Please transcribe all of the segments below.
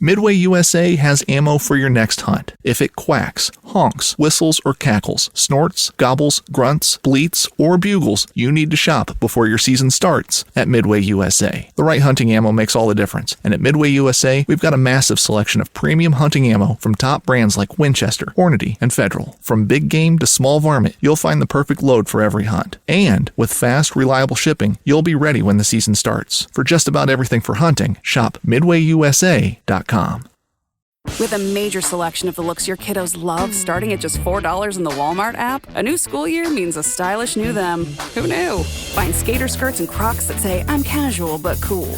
Midway USA has ammo for your next hunt. If it quacks, honks, whistles, or cackles, snorts, gobbles, grunts, bleats, or bugles, you need to shop before your season starts at Midway USA. The right hunting ammo makes all the difference, and at Midway USA, we've got a massive selection of premium hunting ammo from top brands like Winchester, Hornady, and Federal. From big game to small varmint, you'll find the perfect load for every hunt. And with fast, reliable shipping, you'll be ready when the season starts. For just about everything for hunting, shop MidwayUSA.com. With a major selection of the looks your kiddos love, starting at just $4 in the Walmart app, a new school year means a stylish new them. Who knew? Find skater skirts and Crocs that say, I'm casual but cool.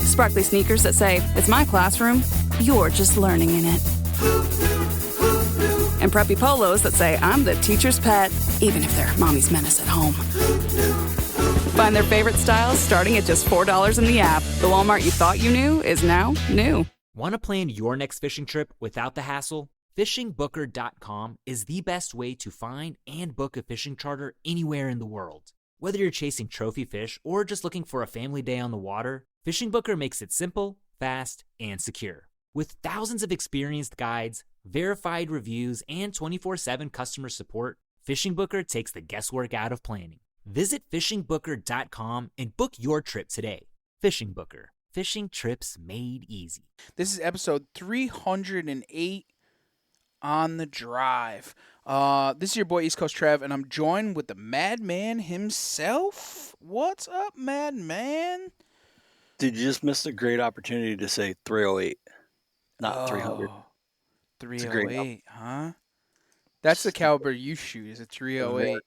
Sparkly sneakers that say, it's my classroom, you're just learning in it. And preppy polos that say, I'm the teacher's pet, even if they're mommy's menace at home. Find their favorite styles starting at just $4 in the app. The Walmart you thought you knew is now new. Want to plan your next fishing trip without the hassle? FishingBooker.com is the best way to find and book a fishing charter anywhere in the world. Whether you're chasing trophy fish or just looking for a family day on the water, Fishing Booker makes it simple, fast, and secure. With thousands of experienced guides, verified reviews, and 24/7 customer support, Fishing Booker takes the guesswork out of planning. Visit FishingBooker.com and book your trip today. Fishing Booker. Fishing trips made easy. This is episode 308 on the drive. This is your boy East Coast Trev, and I'm joined with the Madman himself. What's up, Madman? Dude, you just missed a great opportunity to say 308, not 300. 308, huh? That's the caliber you shoot, is a 308.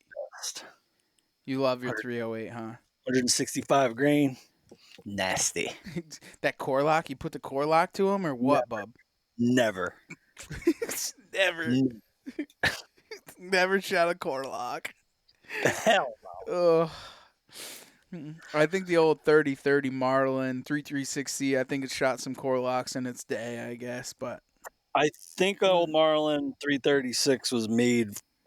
You love your 308, huh? 165 grain. Nasty. That core lock? You put the core lock to him or what, bub? Never. Never. Never shot a core lock. Hell no. I think the old 30-30 Marlin 336C, I think it shot some core locks in its day, I guess. But I think old Marlin 336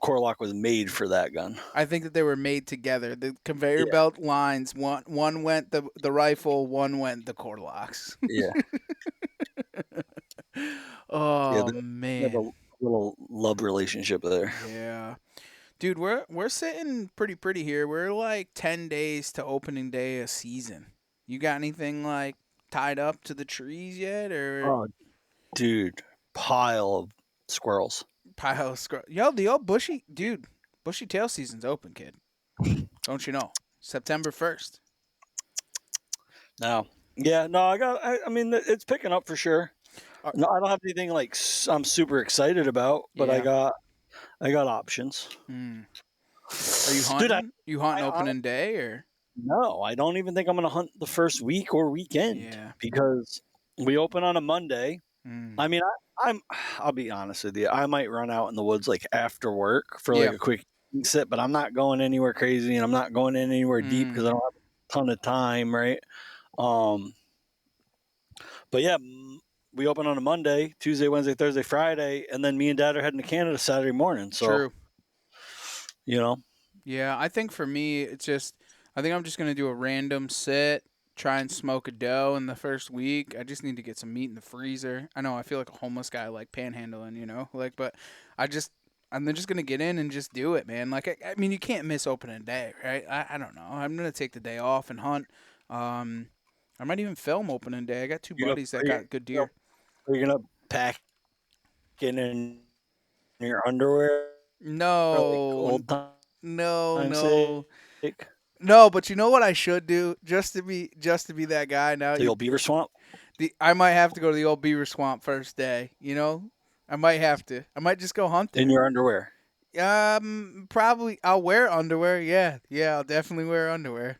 core lock was made for that gun. I think that they were made together. The conveyor belt lines, one went the rifle, one went the core locks. Yeah. Man. They have a little love relationship there. Yeah. Dude, we're sitting pretty here. We're like 10 days to opening day of season. You got anything like tied up to the trees yet, or? Oh, dude, pile of squirrels. Yo, the old bushy tail season's open, kid. Don't you know? September 1st. No. Yeah, no, I mean, it's picking up for sure. No, I don't have anything like I'm super excited about, but Yeah. I got options. Are you hunting? Dude, you hunting opening day, or? No, I don't even think I'm going to hunt the first week or weekend. Yeah. Because we open on a Monday. Mm. I mean, I'll be honest with you. I might run out in the woods like after work for like a quick sit, but I'm not going anywhere crazy, and I'm not going anywhere deep because I don't have a ton of time, right? But yeah, we open on a Monday, Tuesday, Wednesday, Thursday, Friday, and then me and Dad are heading to Canada Saturday morning. So, True. You know. Yeah, I think for me, I think I'm just gonna do a random sit. Try and smoke a doe in the first week. I just need to get some meat in the freezer. I know I feel like a homeless guy, like panhandling, but I'm just gonna get in and just do it, man. Like I mean, you can't miss opening day, right? I don't know. I'm gonna take the day off and hunt. I might even film opening day. I got two buddies that got good deer. Are you gonna pack in your underwear? No, No. No, but you know what I should do just to be that guy now. The old beaver swamp. I might have to go to the old beaver swamp first day. I might have to. I might just go hunt there. In your underwear. Probably I'll wear underwear. Yeah, I'll definitely wear underwear.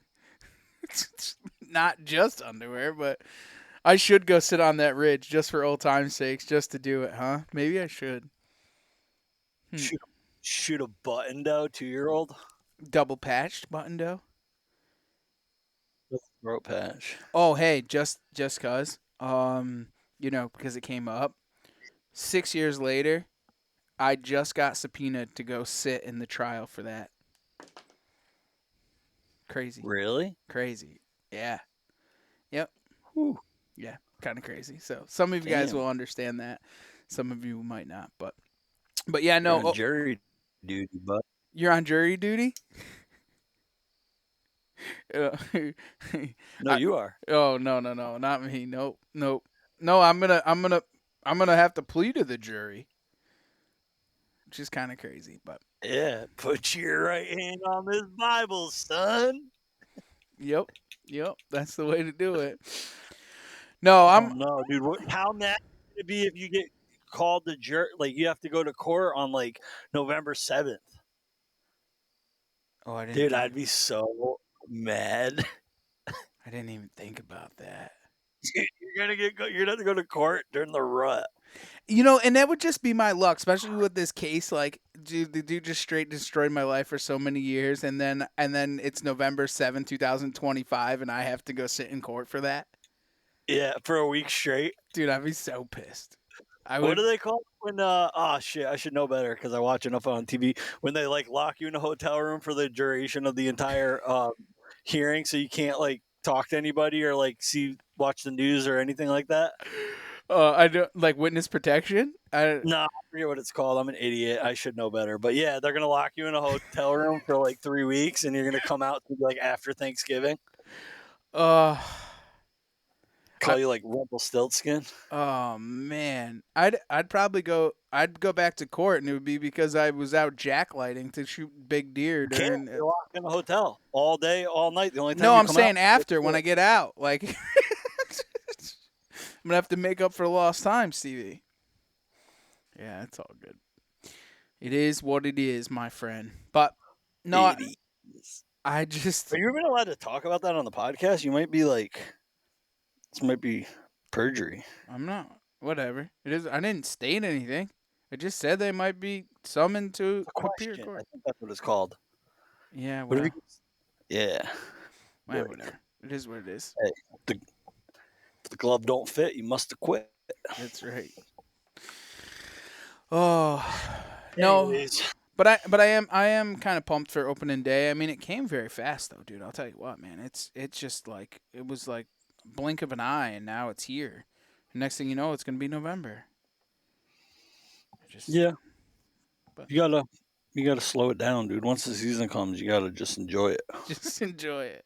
Not just underwear, but I should go sit on that ridge just for old time's sakes, just to do it, huh? Maybe I should. Shoot a button doe 2-year-old. Double patched button doe. Throat patch. Oh, hey, just cause, because it came up. 6 years later, I just got subpoenaed to go sit in the trial for that. Crazy. Really? Crazy. Yeah. Yep. Whew. Yeah, kind of crazy. So some of you guys will understand that. Some of you might not. But yeah, You're no. on jury duty, bud. You're on jury duty? Uh, No, you are. oh no, not me. Nope. No, I'm gonna have to plead to the jury, which is kind of crazy. But Yeah, put your right hand on this Bible, son. yep, that's the way to do it. No, Oh no, dude! How mad would it be if you get called to like you have to go to court on like November 7th? Oh, I didn't. Dude, I'd be so mad. I didn't even think about that. Dude, you're gonna have to go to court during the rut. And that would just be my luck, especially with this case. Like, dude, the dude just straight destroyed my life for so many years, and then it's November 7th, 2025, and I have to go sit in court for that. Yeah, for a week straight. Dude, I'd be so pissed. What do they call it when? Oh shit, I should know better because I watch enough on TV. When they like lock you in a hotel room for the duration of the entire hearing, so you can't like talk to anybody or like watch the news or anything like that. I don't like witness protection. No, I forget what it's called. I'm an idiot. I should know better. But yeah, they're gonna lock you in a hotel room for like 3 weeks, and you're gonna come out like after Thanksgiving. Call you like Rumpelstiltskin. Oh man, I'd probably go. I'd go back to court, and it would be because I was out jacklighting to shoot big deer during. You're locked in a hotel all day, all night. The only time. No, you I'm come saying out, after when I get out. Like, I'm gonna have to make up for lost time, Stevie. Yeah, it's all good. It is what it is, my friend. But no, I just. Are you even allowed to talk about that on the podcast? You might be like, this might be perjury. I'm not. Whatever. It is. I didn't state anything. I just said they might be summoned to appear in court. I think that's what it's called. Yeah. Well. Yeah. Well, whatever. It is what it is. Hey, if the glove don't fit, you must have quit. That's right. Oh Anyways. no. But I am kind of pumped for opening day. I mean, it came very fast though, dude. I'll tell you what, man. It's just like it was like a blink of an eye, and now it's here. And next thing you know, it's gonna be November. Yeah. But you gotta slow it down, dude. Once the season comes, you gotta just enjoy it. Just enjoy it.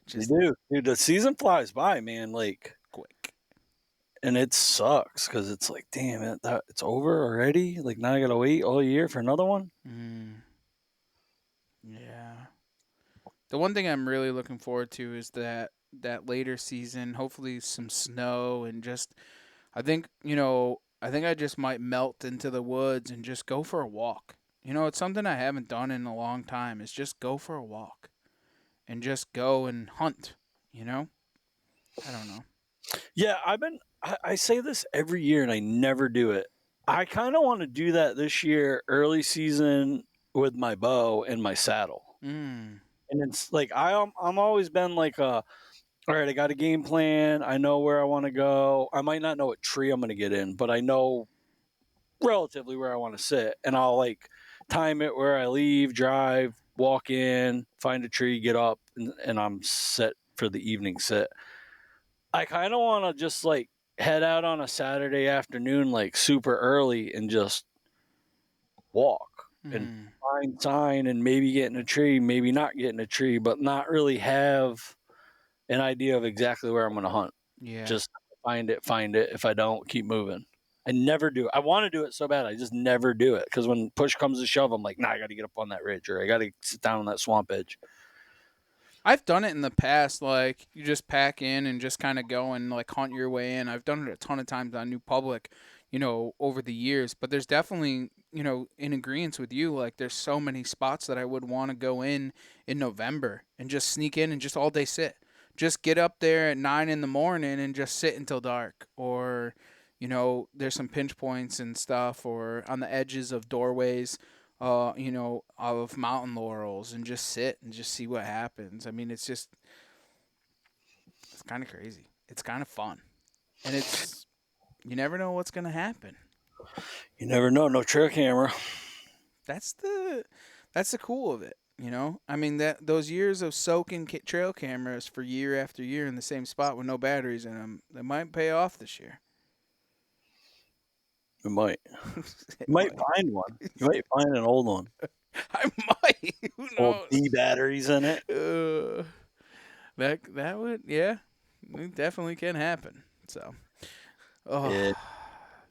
You do, dude. The season flies by, man. Like quick. And it sucks because it's like, damn it, it's over already. Like now I gotta wait all year for another one. Yeah. The one thing I'm really looking forward to is that later season. Hopefully, some snow and just. I think I just might melt into the woods and just go for a walk. It's something I haven't done in a long time. Is just go for a walk, and just go and hunt. I don't know. Yeah, I say this every year and I never do it. I kind of want to do that this year, early season with my bow and my saddle. And it's like I'm always been like all right, I got a game plan. I know where I want to go. I might not know what tree I'm going to get in, but I know relatively where I want to sit. And I'll like time it where I leave, drive, walk in, find a tree, get up, and I'm set for the evening sit. I kind of want to just like head out on a Saturday afternoon, like super early, and just walk and find sign and maybe get in a tree, maybe not get in a tree, but not really have an idea of exactly where I'm going to hunt. Yeah. Just find it. If I don't, keep moving. I never do. I want to do it so bad. I just never do it. Because when push comes to shove, I'm like, nah, I got to get up on that ridge or I got to sit down on that swamp edge. I've done it in the past. Like, you just pack in and just kind of go and, like, hunt your way in. I've done it a ton of times on New Public, over the years. But there's definitely, in agreement with you, like, there's so many spots that I would want to go in November and just sneak in and just all day sit. Just get up there at 9 in the morning and just sit until dark. Or, there's some pinch points and stuff, or on the edges of doorways, of mountain laurels, and just sit and just see what happens. I mean, it's kind of crazy. It's kind of fun. And you never know what's going to happen. You never know. No trail camera. That's the cool of it. You know, I mean that those years of soaking trail cameras for year after year in the same spot with no batteries in them, that might pay off this year. It might. It You might might. find one. You might find an old one. I might. Who Old knows? D batteries in it. That would, yeah, it definitely can happen. So, oh, Yeah.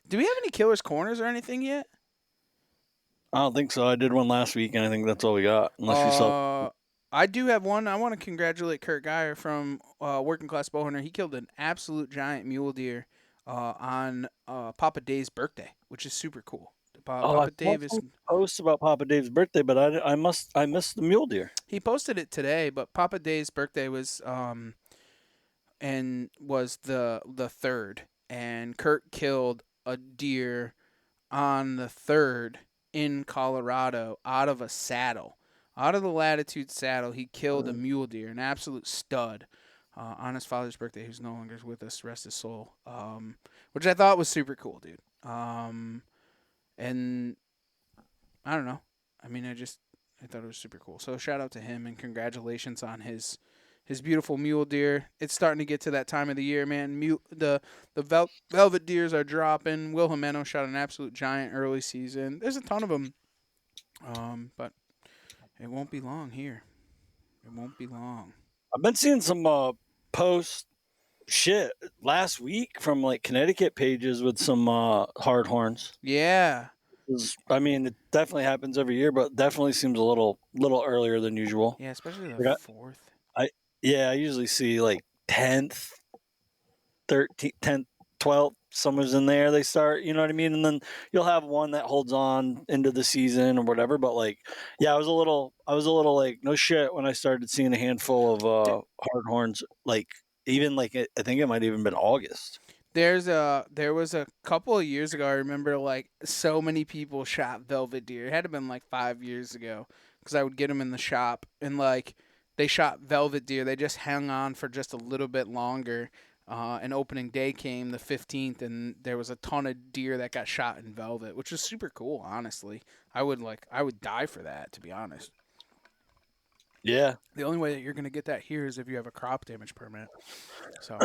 do we have any killers corners or anything yet? I don't think so. I did one last week, and I think that's all we got. Unless you saw. I do have one. I want to congratulate Kurt Geyer from Working Class Bowhunter. He killed an absolute giant mule deer on Papa Dave's birthday, which is super cool. I Papa Dave is. Posts about Papa Dave's birthday, but I missed the mule deer. He posted it today, but Papa Dave's birthday was and was the 3rd, and Kurt killed a deer on the 3rd in Colorado out of a saddle. Out of the Latitude saddle, he killed a mule deer, an absolute stud, on his father's birthday, who's no longer with us, rest his soul, which I thought was super cool, dude. And I don't know. I mean, I thought it was super cool. So shout out to him and congratulations on his beautiful mule deer. It's starting to get to that time of the year, man. The velvet deers are dropping. Will Jimeno shot an absolute giant early season. There's a ton of them, but it won't be long here. It won't be long. I've been seeing some post shit last week from like Connecticut pages with some hard horns. Yeah. I mean, it definitely happens every year, but definitely seems a little earlier than usual. Yeah, especially the 4th. I usually see like 10th, 13th, 10th, 12th, somewhere's in there they start, you know what I mean? And then you'll have one that holds on into the season or whatever. But like, yeah, I was a little like, no shit when I started seeing a handful of hard horns, like even like, I think it might even been August. There was a couple of years ago, I remember like so many people shot velvet deer. It had to have been like 5 years ago because I would get them in the shop and like they shot velvet deer. They just hung on for just a little bit longer. And opening day came the 15th, and there was a ton of deer that got shot in velvet, which was super cool. Honestly, I would die for that, to be honest. Yeah. The only way that you're gonna get that here is if you have a crop damage permit. So,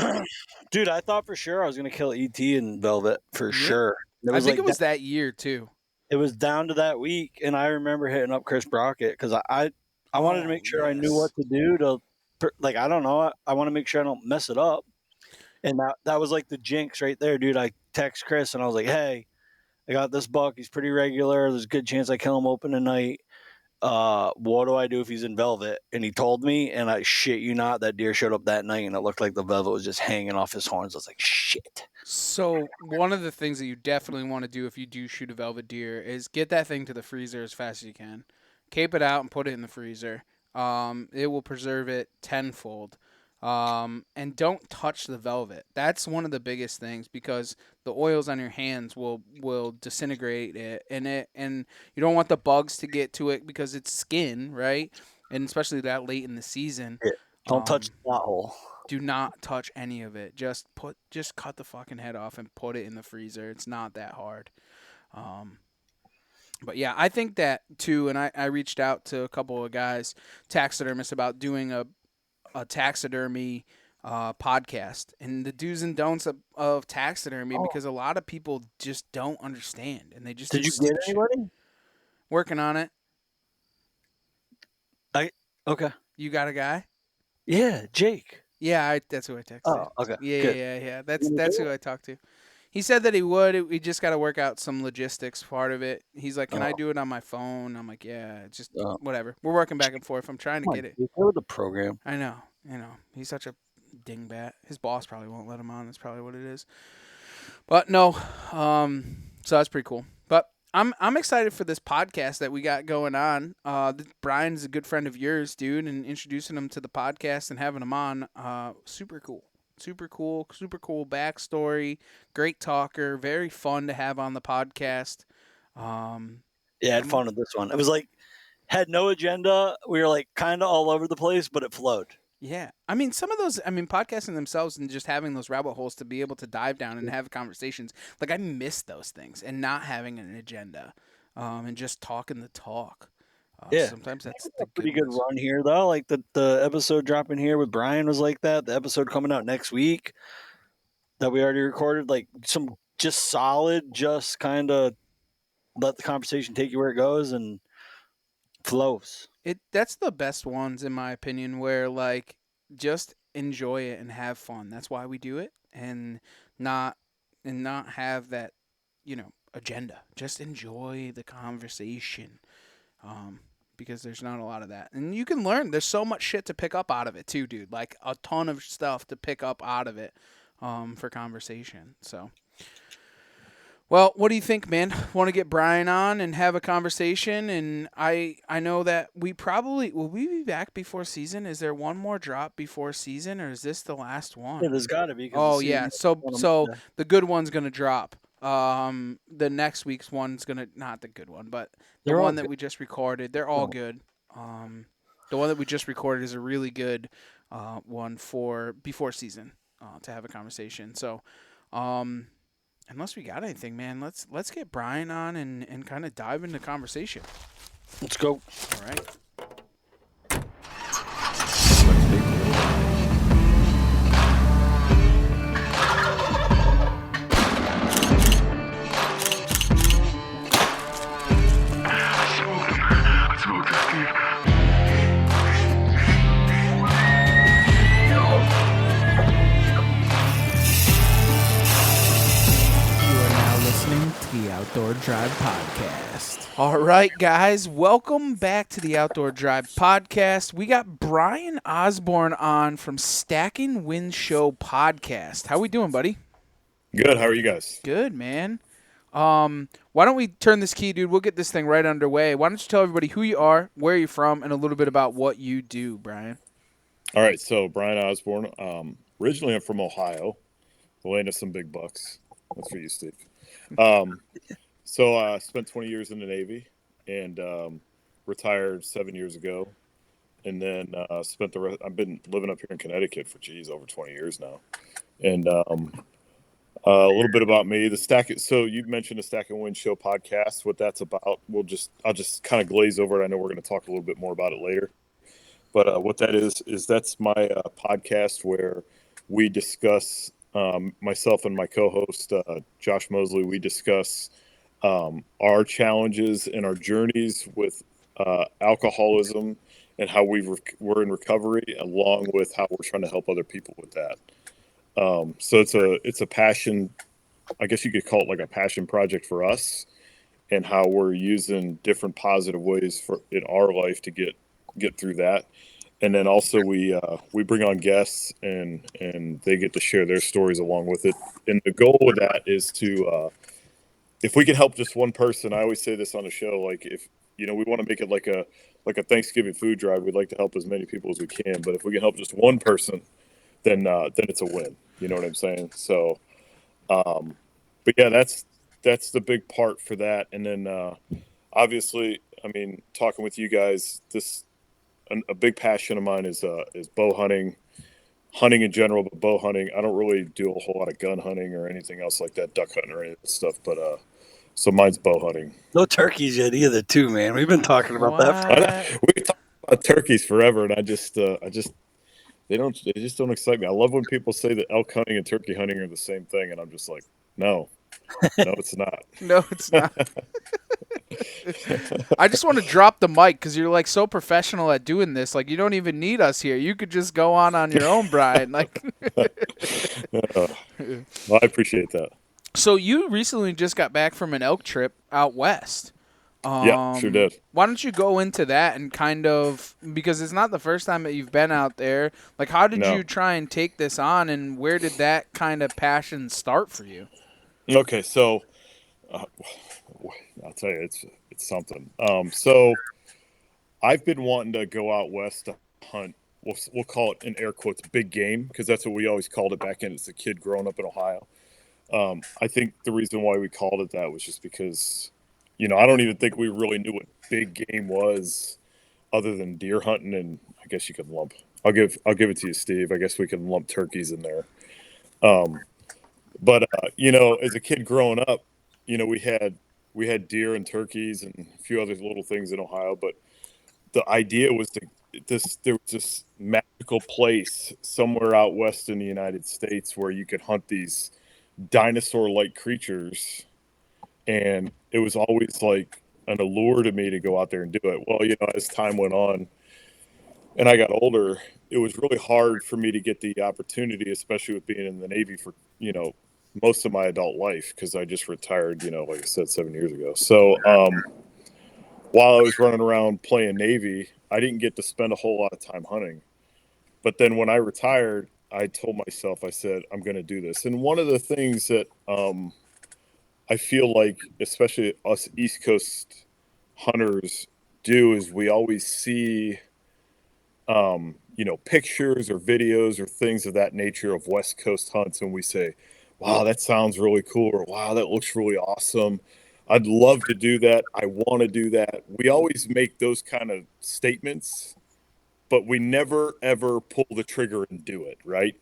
dude, I thought for sure I was gonna kill ET in velvet for sure. I think it was that year too. It was down to that week, and I remember hitting up Chris Brockett because I wanted to make sure I knew what to do to, like, I don't know, I want to make sure I don't mess it up. And that was like the jinx right there, dude. I text Chris and I was like, hey, I got this buck. He's pretty regular. There's a good chance I kill him open tonight. What do I do if he's in velvet? And he told me, and I shit you not, that deer showed up that night and it looked like the velvet was just hanging off his horns. I was like, shit. So one of the things that you definitely want to do if you do shoot a velvet deer is get that thing to the freezer as fast as you can. Cape it out and put it in the freezer. It will preserve it tenfold. And don't touch the velvet. That's one of the biggest things because the oils on your hands will disintegrate it, and you don't want the bugs to get to it because it's skin, right? And especially that late in the season. Yeah. Don't touch that hole. Do not touch any of it. Just cut the fucking head off and put it in the freezer. It's not that hard. But yeah, I think that too, and I reached out to a couple of guys, taxidermists, about doing a taxidermy podcast and the do's and don'ts of taxidermy because a lot of people just don't understand and they just did you get anybody working on it? Okay. You got a guy? Yeah, Jake. Yeah, that's who I texted. Oh, okay. Yeah. That's who I talked to. He said that he would. We just got to work out some logistics part of it. He's like, "Can I do it on my phone?" I'm like, "Yeah, just whatever." We're working back and forth. I'm trying to get it. Go with the program. I know. He's such a dingbat. His boss probably won't let him on. That's probably what it is. But no, so that's pretty cool. But I'm excited for this podcast that we got going on. Brian's a good friend of yours, dude, and introducing him to the podcast and having him on, super cool backstory, great talker, very fun to have on the podcast. Yeah, I had fun with this one. It was like, had no agenda. We were like kind of all over the place, but it flowed. Yeah. I mean, some of those, podcasting themselves and just having those rabbit holes to be able to dive down and have conversations, like I miss those things and not having an agenda, and just talking the talk. Yeah, Sometimes that's a the pretty good good ones. run here though. Like the episode dropping here with Brian was like that. The episode coming out next week that we already recorded, like some just solid, just kind of let the conversation take you where it goes and flows. That's the best ones in my opinion, where like just enjoy it and have fun. That's why we do it, not not have that, agenda. Just enjoy the conversation. Um, because there's not a lot of that. And you can learn. There's so much shit to pick up out of it too, dude. Like a ton of stuff to pick up out of it for conversation. So well, what do you think, man? Want to get Brian on and have a conversation? And I know that will we be back before season? Is there one more drop before season, or is this the last Yeah, one? there's got to be because Oh yeah, so the good one's gonna drop. The next week's one's gonna, not the good one, but the They're all one that good. we just recorded. They're all Oh. good. The one that we just recorded is a really good one for before season to have a conversation. So, unless we got anything, man, let's get Brian on and kind of dive into conversation. Let's go. All right. The Outdoor Drive Podcast. All right, guys, welcome back to the Outdoor Drive Podcast. We got Brian Osborn on from Stacking Wind Show Podcast. How we doing, buddy? Good. How are you guys? Good, man. Why don't we turn this key, dude? We'll get this thing right underway. Why don't you tell everybody who you are, where you're from, and a little bit about what you do, Brian? All right. So Brian Osborn. Originally, I'm from Ohio, the land of some big bucks. That's for you, Steve. So I spent 20 years in the Navy and retired 7 years ago, and then spent the rest. I've been living up here in Connecticut for over 20 years now. And a little bit about me. So you mentioned the Stack and Win Show podcast. What that's about, I'll just kind of glaze over it. I know we're going to talk a little bit more about it later. But what that is that's my podcast where we discuss. Myself and my co-host Josh Mosley, we discuss our challenges and our journeys with alcoholism and how we're in recovery, along with how we're trying to help other people with that. So it's a passion, I guess you could call it like a passion project for us, and how we're using different positive ways in our life to get through that. And then also we bring on guests and they get to share their stories along with it. And the goal of that is to, if we can help just one person, I always say this on the show, like if, we want to make it like a Thanksgiving food drive. We'd like to help as many people as we can, but if we can help just one person, then it's a win. You know what I'm saying? So, but yeah, that's the big part for that. And then, obviously, I mean, talking with you guys, a big passion of mine is bow hunting in general, but bow hunting. I don't really do a whole lot of gun hunting or anything else like that, duck hunting or any of that stuff. But so mine's bow hunting. No turkeys yet either, too, man. We've been talking about that. We talk about turkeys forever, and I just they just don't excite me. I love when people say that elk hunting and turkey hunting are the same thing, and I'm just like, no, it's not. No, it's not. I just want to drop the mic because you're like so professional at doing this. Like you don't even need us here. You could just go on your own, Brian. Like, Well, I appreciate that. So you recently just got back from an elk trip out west. Yeah, sure did. Why don't you go into that and kind of, because it's not the first time that you've been out there. Like, how did you try and take this on, and where did that kind of passion start for you? Okay, so I'll tell you, it's something. So I've been wanting to go out west to hunt. We'll call it in air quotes big game, because that's what we always called it back in as a kid growing up in Ohio. I think the reason why we called it that was just because, I don't even think we really knew what big game was, other than deer hunting, and I guess you could lump. I'll give it to you, Steve. I guess we can lump turkeys in there. But as a kid growing up, we had deer and turkeys and a few other little things in Ohio. But the idea was there was this magical place somewhere out west in the United States where you could hunt these dinosaur-like creatures, and it was always like an allure to me to go out there and do it. Well, as time went on and I got older, it was really hard for me to get the opportunity, especially with being in the Navy for, most of my adult life, because I just retired, like I said, 7 years ago. So while I was running around playing Navy, I didn't get to spend a whole lot of time hunting. But then when I retired, I told myself, I said, I'm going to do this. And one of the things that I feel like, especially us East Coast hunters do, is we always see pictures or videos or things of that nature of West Coast hunts, and we say, wow, that sounds really cool, or wow, that looks really awesome. I'd love to do that. I want to do that. We always make those kind of statements, but we never, ever pull the trigger and do it, right?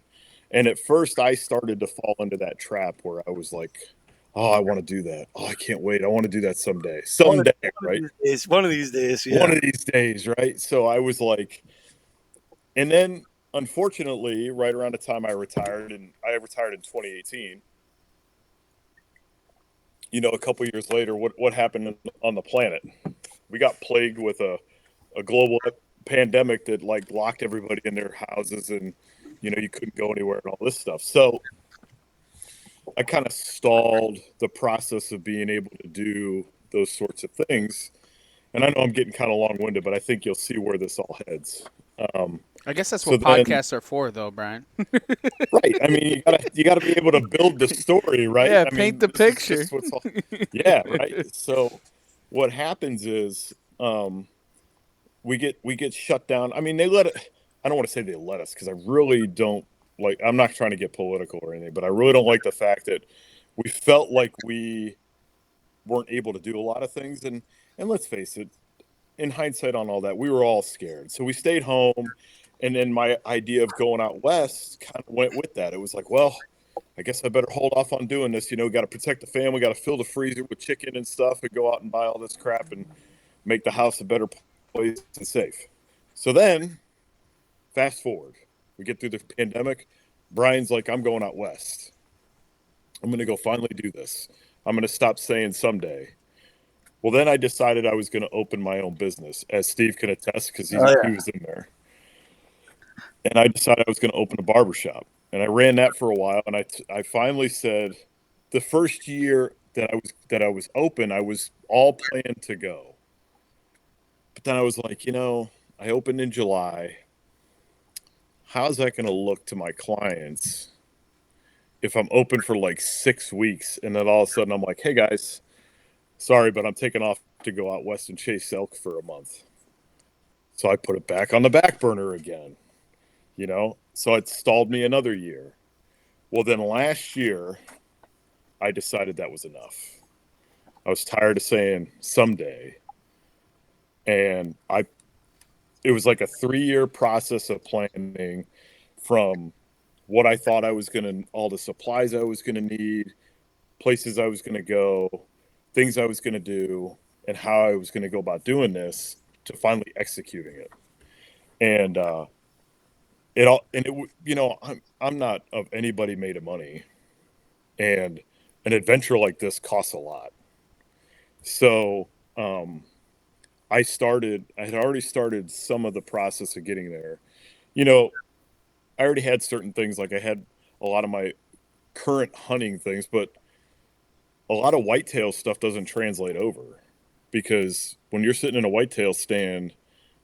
And at first, I started to fall into that trap where I was like, oh, I want to do that. Oh, I can't wait. I want to do that someday. Right? One of these days, yeah. One of these days, right? So I was like, and then, unfortunately, right around the time I retired, and I retired in 2018, a couple years later, what happened on the planet? We got plagued with a global pandemic that like locked everybody in their houses, and you couldn't go anywhere and all this stuff. So I kind of stalled the process of being able to do those sorts of things. And I know I'm getting kind of long-winded, but I think you'll see where this all heads. I guess that's what podcasts are for, though, Brian. Right. I mean, you gotta be able to build the story, right? Yeah, paint the picture. Yeah, right. So what happens is we get shut down. I mean, I don't want to say they let us, because I really don't like. I'm not trying to get political or anything, but I really don't like the fact that we felt like we weren't able to do a lot of things. And let's face it, in hindsight on all that, we were all scared. So we stayed home. And then my idea of going out west kind of went with that. It was like, well, I guess I better hold off on doing this. Got to protect the family, got to fill the freezer with chicken and stuff, and go out and buy all this crap and make the house a better place and safe. So then, fast forward, we get through the pandemic. Brian's like, I'm going out west. I'm going to go finally do this. I'm going to stop saying someday. Well, then I decided I was going to open my own business, as Steve can attest, because he was in there. And I decided I was going to open a barbershop. And I ran that for a while. And I finally said, the first year that I was open, I was all planned to go. But then I was like, I opened in July. How's that going to look to my clients if I'm open for like 6 weeks? And then all of a sudden I'm like, hey guys, sorry, but I'm taking off to go out west and chase elk for a month. So I put it back on the back burner again. So it stalled me another year. Well, then last year, I decided that was enough. I was tired of saying someday. And it was like a 3-year process of planning, from what I thought I was all the supplies I was going to need, places I was going to go, things I was going to do, and how I was going to go about doing this, to finally executing it. And, I'm not of anybody made of money, and an adventure like this costs a lot. So I had already started some of the process of getting there. I already had certain things, like I had a lot of my current hunting things, but a lot of whitetail stuff doesn't translate over, because when you're sitting in a whitetail stand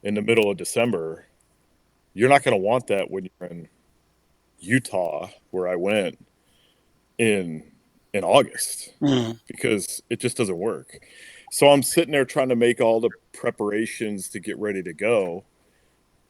in the middle of December, you're not going to want that when you're in Utah, where I went in August, because it just doesn't work. So I'm sitting there trying to make all the preparations to get ready to go,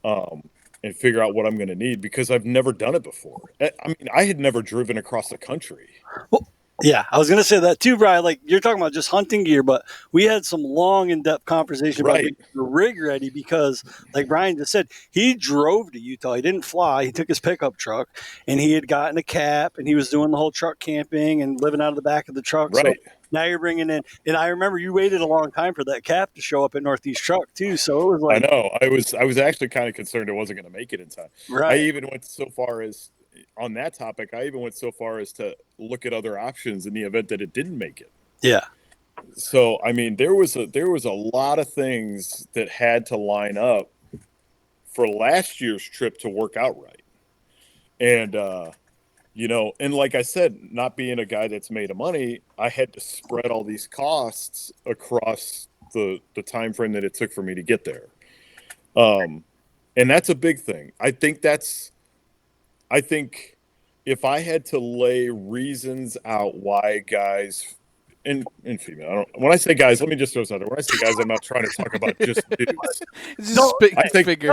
and figure out what I'm going to need, because I've never done it before. I mean, I had never driven across the country. Well, Yeah, I was going to say that too, Brian. Like, you're talking about just hunting gear, but we had some long, in-depth conversation about getting the rig ready because, like Brian just said, he drove to Utah. He didn't fly. He took his pickup truck, and he had gotten a cap, and he was doing the whole truck camping and living out of the back of the truck. Right. So now you're bringing in, and I remember you waited a long time for that cap to show up at Northeast Truck too. So it was like, I know. I was actually kind of concerned it wasn't going to make it in time. right. I even went so far as on that topic. I even went so far as to look at other options in the event that it didn't make it. Yeah. So I mean, there was a lot of things that had to line up for last year's trip to work out right, and and like I said, not being a guy that's made of money, I had to spread all these costs across the time frame that it took for me to get there. And that's a big thing. I think if I had to lay reasons out why guys and female, when I say guys, let me just throw something. When I say guys, I'm not trying to talk about just dudes. Figure.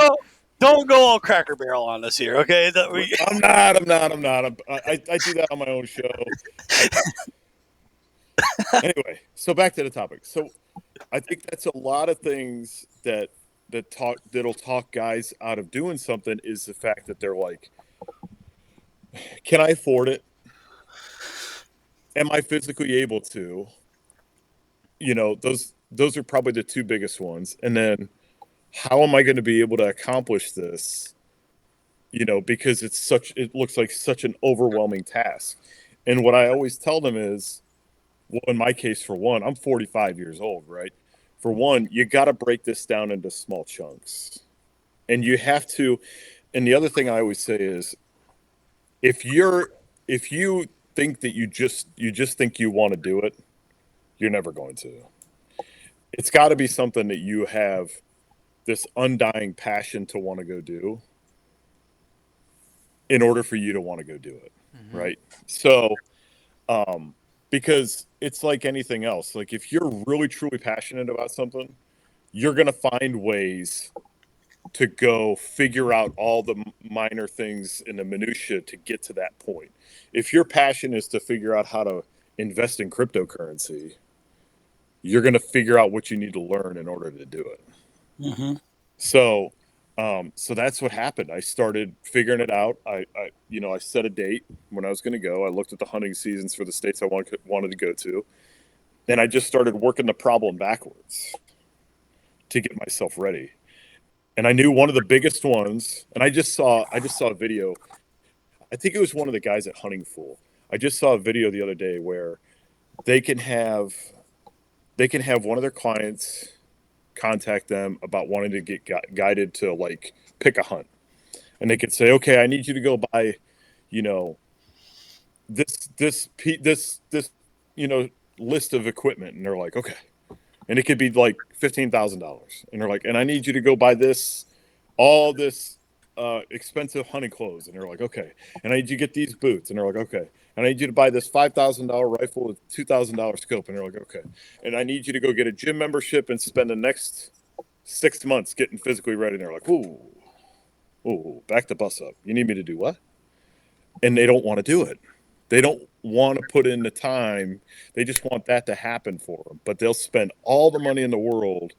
Don't go all Cracker Barrel on us here, okay? I'm not. I do that on my own show. Anyway, so back to the topic. So I think that's a lot of things that'll talk guys out of doing something is the fact that they're like, can I afford it? Am I physically able to? Those are probably the two biggest ones. And then how am I going to be able to accomplish this? Because it looks like such an overwhelming task. And what I always tell them is, well, in my case, for one, I'm 45 years old, right? For one, you got to break this down into small chunks. And you have to, and the other thing I always say is, if you think that you just think you want to do it, you're never going to. It's got to be something that you have this undying passion to want to go do in order for you to want to go do it. Mm-hmm. Right. So, because it's like anything else, like if you're really truly passionate about something, you're going to find ways to go figure out all the minor things in the minutia to get to that point. If your passion is to figure out how to invest in cryptocurrency, you're going to figure out what you need to learn in order to do it. Mm-hmm. So that's what happened. I started figuring it out. I set a date when I was going to go. I looked at the hunting seasons for the states I wanted to go to, and I just started working the problem backwards to get myself ready. And I knew one of the biggest ones, and I just saw a video. I think it was one of the guys at Hunting Fool. I just saw a video the other day where they can have one of their clients contact them about wanting to get guided to like pick a hunt, and they could say, okay, I need you to go buy, this list of equipment, and they're like, okay. And it could be like $15,000. And they're like, and I need you to go buy all this expensive hunting clothes. And they're like, okay. And I need you to get these boots. And they're like, okay. And I need you to buy this $5,000 rifle with $2,000 scope. And they're like, okay. And I need you to go get a gym membership and spend the next 6 months getting physically ready. And they're like, ooh, back the bus up. You need me to do what? And they don't want to do it. They don't want to put in the time. They just want that to happen for them. But they'll spend all the money in the world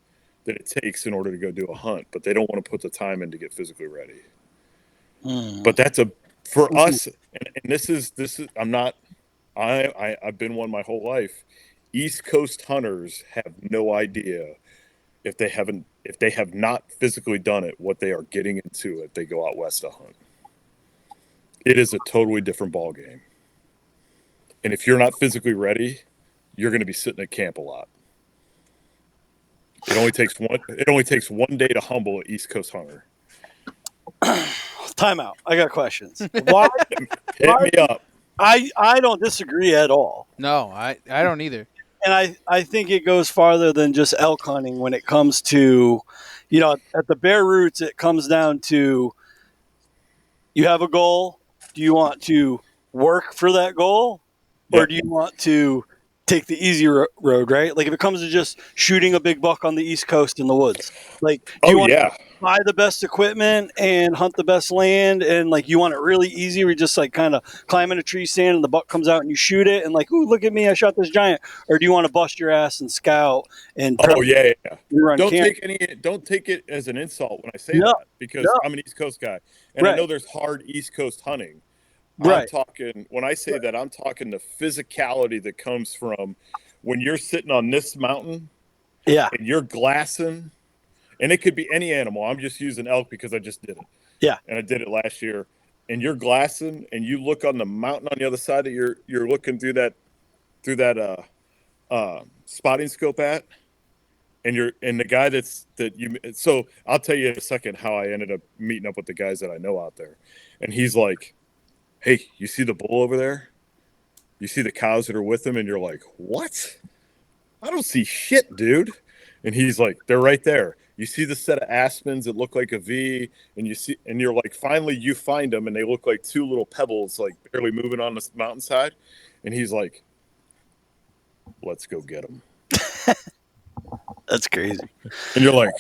that it takes in order to go do a hunt. But they don't want to put the time in to get physically ready. But that's for us. And this is I've been one my whole life. East Coast hunters have no idea if they have not physically done it, what they are getting into if they go out west to hunt. It is a totally different ball game. And if you're not physically ready, you're going to be sitting at camp a lot. It only takes one day to humble an East Coast hunter. Time out. I got questions. Why? Hit me up. I don't disagree at all. No, I don't either. And I think it goes farther than just elk hunting when it comes to, at the bare roots, it comes down to, you have a goal. Do you want to work for that goal? Or do you want to take the easy road, right? Like if it comes to just shooting a big buck on the East Coast in the woods, like, do you want buy the best equipment and hunt the best land, and like you want it really easy, we just like kind of climb in a tree stand and the buck comes out and you shoot it and like, ooh, look at me, I shot this giant? Or do you want to bust your ass and scout and Oh yeah. run Don't camp? don't take it as an insult when I say No, that, because no. I'm an East Coast guy and I Right. know there's hard East Coast hunting. Right. I'm talking, when I say that, I'm talking the physicality that comes from when you're sitting on this mountain Yeah. and you're glassing, and it could be any animal. I'm just using elk because I just did it. Yeah. And I did it last year. And you're glassing and you look on the mountain on the other side that you're looking through that spotting scope at, and the guy so I'll tell you in a second how I ended up meeting up with the guys that I know out there. And he's like, hey, you see the bull over there? You see the cows that are with him? And you're like, what? I don't see shit, dude. And he's like, they're right there. You see the set of aspens that look like a V, and you're like, finally you find them, and they look like two little pebbles, like barely moving on the mountainside. And he's like, let's go get them. That's crazy. And you're like,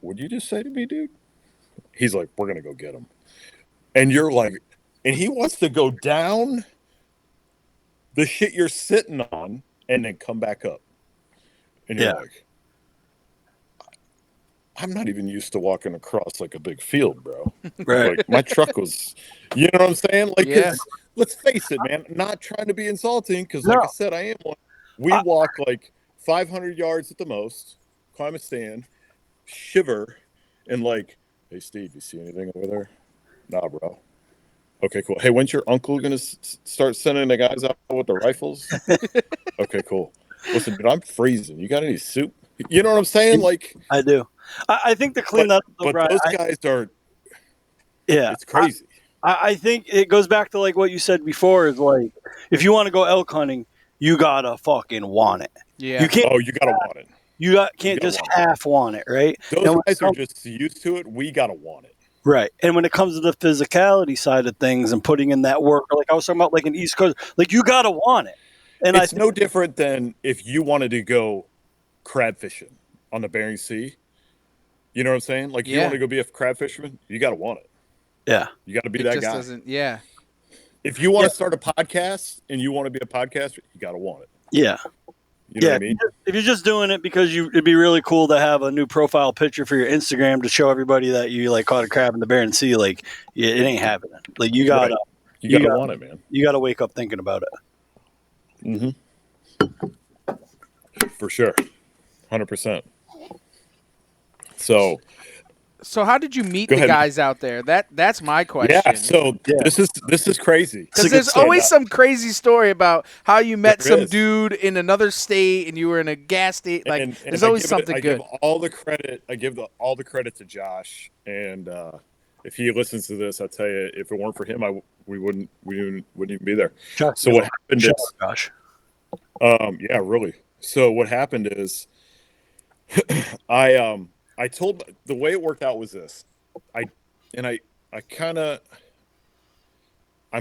what'd you just say to me, dude? He's like, we're going to go get them. And you're like, and he wants to go down the shit you're sitting on and then come back up. And you're like, I'm not even used to walking across like a big field, bro. Right. Like my truck was, you know what I'm saying? Like, 'cause let's face it, man, I'm not trying to be insulting, because like I said, I am one. We walk like 500 yards at the most, climb a stand, shiver, and like, hey, Steve, you see anything over there? Nah, bro. Okay, cool. Hey, when's your uncle going to start sending the guys out with the rifles? Okay, cool. Listen, dude, I'm freezing. You got any soup? You know what I'm saying? Like, I do. I think to clean that up, though, but Brian, those guys are, yeah, it's crazy. I think it goes back to like what you said before, is like, if you want to go elk hunting, you gotta fucking want it. Yeah. You can't. Oh, you got to want it. Can't just half want it, right? Those guys are just used to it. We got to want it. Right. And when it comes to the physicality side of things and putting in that work, like I was talking about, like an East Coast, like you got to want it. And It's no different than if you wanted to go crab fishing on the Bering Sea. You know what I'm saying? Like, you want to go be a crab fisherman, you got to want it. Yeah. You got to be that guy. If you want to start a podcast and you want to be a podcaster, you got to want it. Yeah. You know what I mean? If you're just doing it because it'd be really cool to have a new profile picture for your Instagram to show everybody that you like caught a crab in the Bering Sea, like it ain't happening. Like you gotta, you gotta want it, man. You gotta wake up thinking about Mm-hmm. it. For sure, 100%. So how did you meet the guys out there? That's my question. Yeah. So this is crazy. Because there's always some crazy story about how you met some dude in another state and you were in a gas station. Like, and there's always something good. I give all the credit. All the credit to Josh. And if he listens to this, I'll tell you, if it weren't for him, we wouldn't even be there. Josh, so what happened is, Josh. Yeah, really. So what happened is, I told, the way it worked out was this. I'm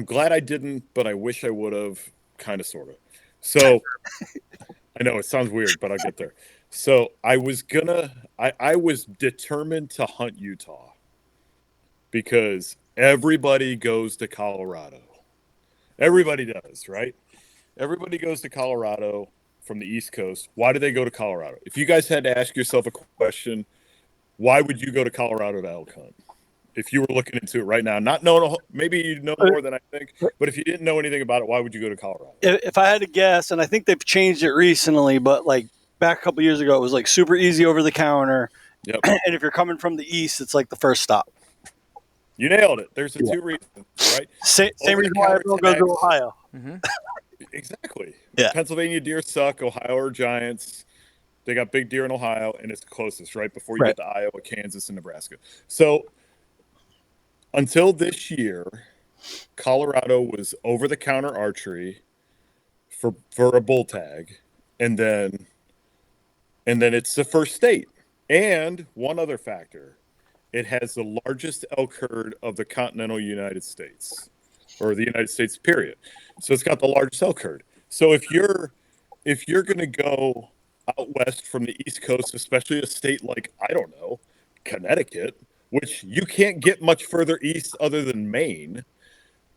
glad I didn't, but I wish I would have, kind of, sort of. So I know it sounds weird, but I'll get there. So I was determined to hunt Utah because everybody goes to Colorado. Everybody does, right? Everybody goes to Colorado from the East Coast. Why do they go to Colorado? If you guys had to ask yourself a question, why would you go to Colorado to elk hunt? If you were looking into it right now, not knowing, maybe you know more than I think, but if you didn't know anything about it, why would you go to Colorado? If I had to guess, and I think they've changed it recently, but like back a couple years ago, it was like super easy over the counter. Yep. And if you're coming from the east, it's like the first stop. You nailed it. There's the two reasons, right? Same reason why everyone goes to Ohio. Mm-hmm. Exactly. Yeah. Pennsylvania deer suck. Ohio are giants. They got big deer in Ohio, and it's the closest, right? Before you get to Iowa, Kansas, and Nebraska. So until this year, Colorado was over-the-counter archery for a bull tag, and then it's the first state. And one other factor, it has the largest elk herd of the continental United States, or the United States, period. So it's got the largest elk herd. So if you're going to go out west from the East Coast, especially a state like, I don't know, Connecticut, which you can't get much further east other than Maine,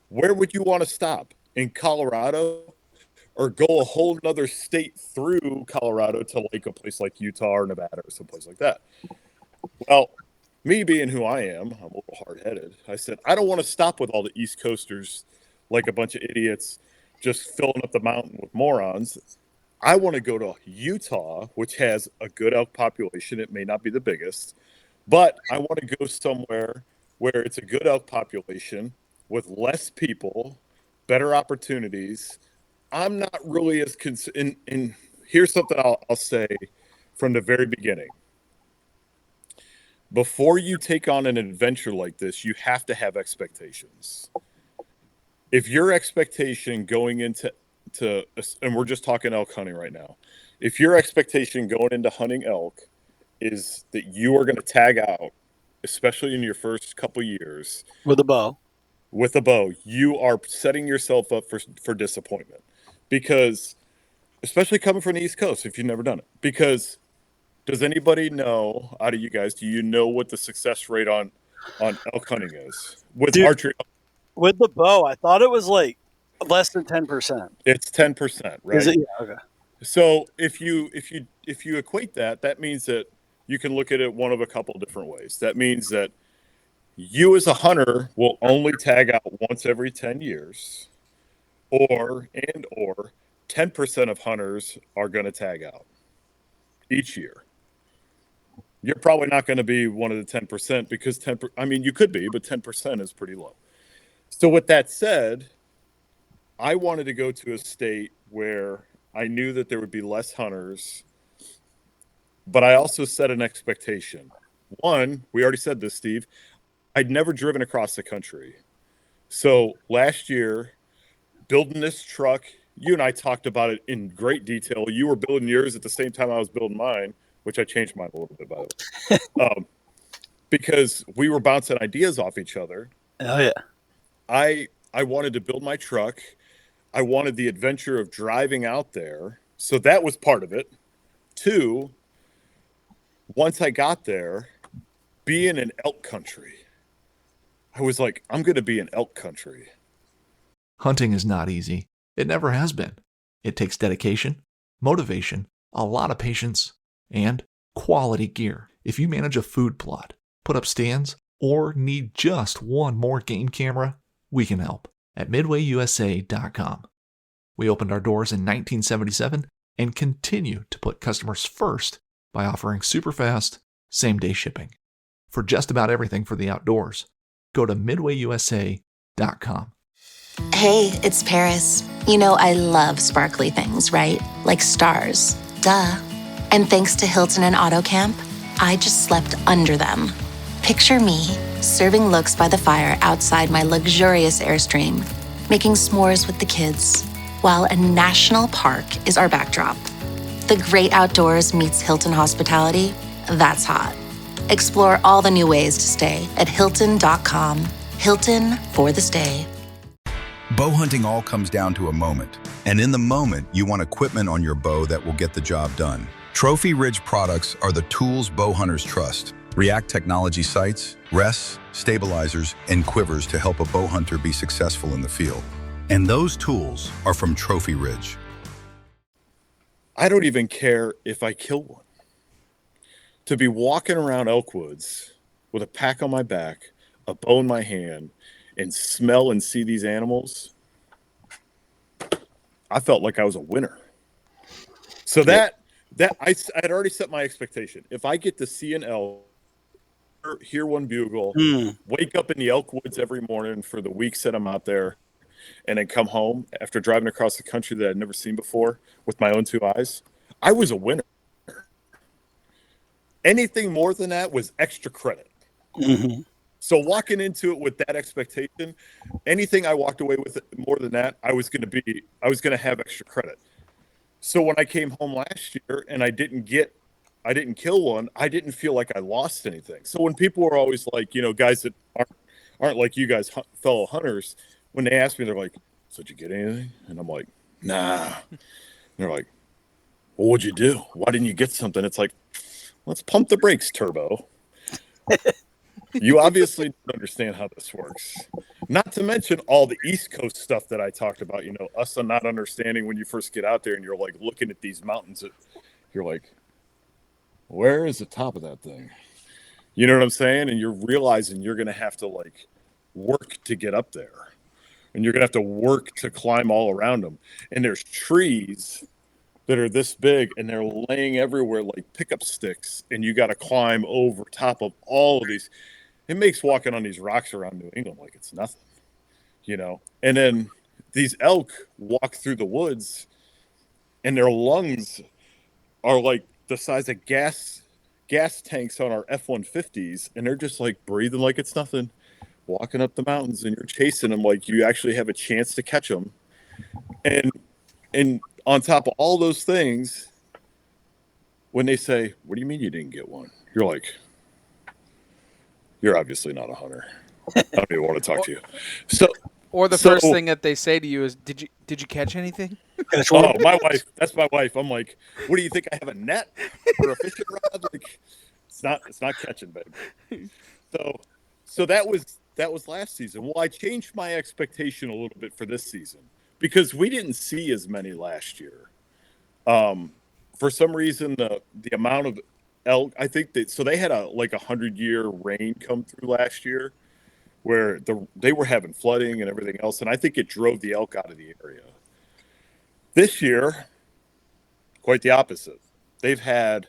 where would you want to stop? In Colorado? Or go a whole nother state through Colorado to like a place like Utah or Nevada or someplace like that? Well, me being who I am, I'm a little hard-headed. I said, I don't want to stop with all the East Coasters like a bunch of idiots just filling up the mountain with morons. I want to go to Utah, which has a good elk population. It may not be the biggest, but I want to go somewhere where it's a good elk population with less people, better opportunities. I'm not really as and here's something I'll say from the very beginning. Before you take on an adventure like this, you have to have expectations. If your expectation going into and we're just talking elk hunting right now, if your expectation going into hunting elk is that you are going to tag out, especially in your first couple years with a bow, you are setting yourself up for disappointment. Because, especially coming from the East Coast, if you've never done it, because does anybody know, out of you guys, do you know what the success rate on elk hunting is with archery? With the bow, I thought it was like less than 10%. It's 10%, right? Is it? Yeah, okay. So if you equate that, that means that you can look at it one of a couple different ways. That means that you as a hunter will only tag out once every 10 years. Or 10% of hunters are going to tag out each year. You're probably not going to be one of the 10% because you could be, but 10% is pretty low. So with that said, I wanted to go to a state where I knew that there would be less hunters, but I also set an expectation. One, we already said this, Steve, I'd never driven across the country. So last year, building this truck, you and I talked about it in great detail. You were building yours at the same time I was building mine, which I changed mine a little bit, by the way, because we were bouncing ideas off each other. Oh, yeah. I wanted to build my truck. I wanted the adventure of driving out there. So that was part of it. Two, once I got there, being in elk country, I was like, I'm going to be in elk country. Hunting is not easy. It never has been. It takes dedication, motivation, a lot of patience, and quality gear. If you manage a food plot, put up stands, or need just one more game camera, we can help at MidwayUSA.com. We opened our doors in 1977 and continue to put customers first by offering super fast, same-day shipping. For just about everything for the outdoors, go to MidwayUSA.com. Hey, it's Paris. You know I love sparkly things, right? Like stars. Duh. And thanks to Hilton and AutoCamp, I just slept under them. Picture me, serving looks by the fire outside my luxurious Airstream, making s'mores with the kids, while a national park is our backdrop. The great outdoors meets Hilton hospitality. That's hot. Explore all the new ways to stay at Hilton.com. Hilton for the stay. Bow hunting all comes down to a moment. And in the moment, you want equipment on your bow that will get the job done. Trophy Ridge products are the tools bow hunters trust. React technology sights, rests, stabilizers, and quivers to help a bow hunter be successful in the field. And those tools are from Trophy Ridge. I don't even care if I kill one. To be walking around elk woods with a pack on my back, a bow in my hand, and smell and see these animals, I felt like I was a winner. So that I had already set my expectation. If I get to see an elk, hear one bugle, wake up in the elk woods every morning for the weeks that I'm out there, and then come home after driving across the country that I'd never seen before with my own two eyes, I was a winner. Anything more than that was extra credit. Mm-hmm. So walking into it with that expectation, anything I walked away with more than that, I was going to have extra credit. So when I came home last year and I didn't kill one, I didn't feel like I lost anything. So when people were always like, guys that aren't like you guys, fellow hunters, when they ask me, they're like, so did you get anything? And I'm like, nah. And they're like, well, what'd you do? Why didn't you get something? It's like, let's pump the brakes, Turbo. You obviously don't understand how this works. Not to mention all the East Coast stuff that I talked about, us not understanding when you first get out there and you're like looking at these mountains. You're like, where is the top of that thing? You know what I'm saying? And you're realizing you're going to have to like work to get up there. And you're going to have to work to climb all around them. And there's trees that are this big and they're laying everywhere like pickup sticks. And you got to climb over top of all of these. It makes walking on these rocks around New England like it's nothing, And then these elk walk through the woods and their lungs are like the size of gas tanks on our F-150s. And they're just like breathing like it's nothing, walking up the mountains, and you're chasing them like you actually have a chance to catch them. And on top of all those things, when they say, what do you mean you didn't get one? You're like, you're obviously not a hunter. I don't even want to talk to you. Or the first thing that they say to you is, did you catch anything? Oh, my wife. That's my wife. I'm like, what do you think? I have a net or a fishing rod? Like, it's not catching, babe. So that was last season. Well, I changed my expectation a little bit for this season because we didn't see as many last year. For some reason, the amount of elk, I think they had a 100-year rain come through last year where they were having flooding and everything else. And I think it drove the elk out of the area. This year, quite the opposite. They've had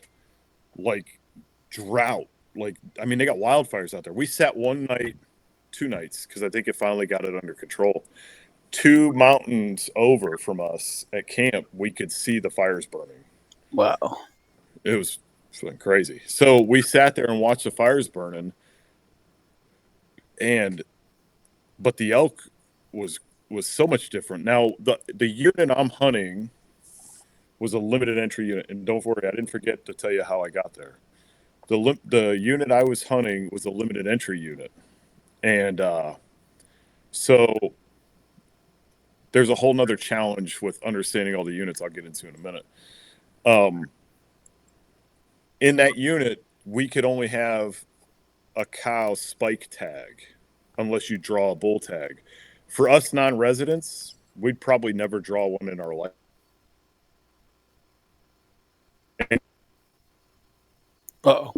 drought. They got wildfires out there. We sat 2 nights, because I think it finally got it under control. 2 mountains over from us at camp, we could see the fires burning. Wow. It was crazy. So we sat there and watched the fires burning. But the elk was so much different. Now, the unit I'm hunting was a limited entry unit. And don't worry, I didn't forget to tell you how I got there. The unit I was hunting was a limited entry unit. And so there's a whole nother challenge with understanding all the units I'll get into in a minute. In that unit, we could only have a cow spike tag unless you draw a bull tag. For us non-residents, we'd probably never draw one in our life. Uh-oh.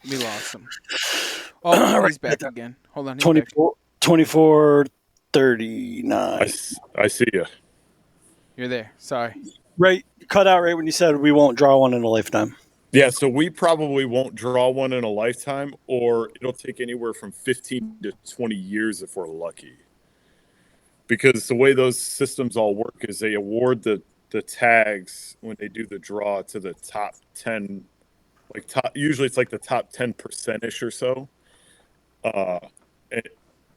We lost him. Oh, he's back again. Hold on. 24:39. I see you. You're there. Sorry. Right. Cut out right when you said we won't draw one in a lifetime. Yeah, so we probably won't draw one in a lifetime, or it'll take anywhere from 15 to 20 years if we're lucky. Because the way those systems all work is they award the tags when they do the draw to the top 10, usually it's like the top 10%-ish or so. And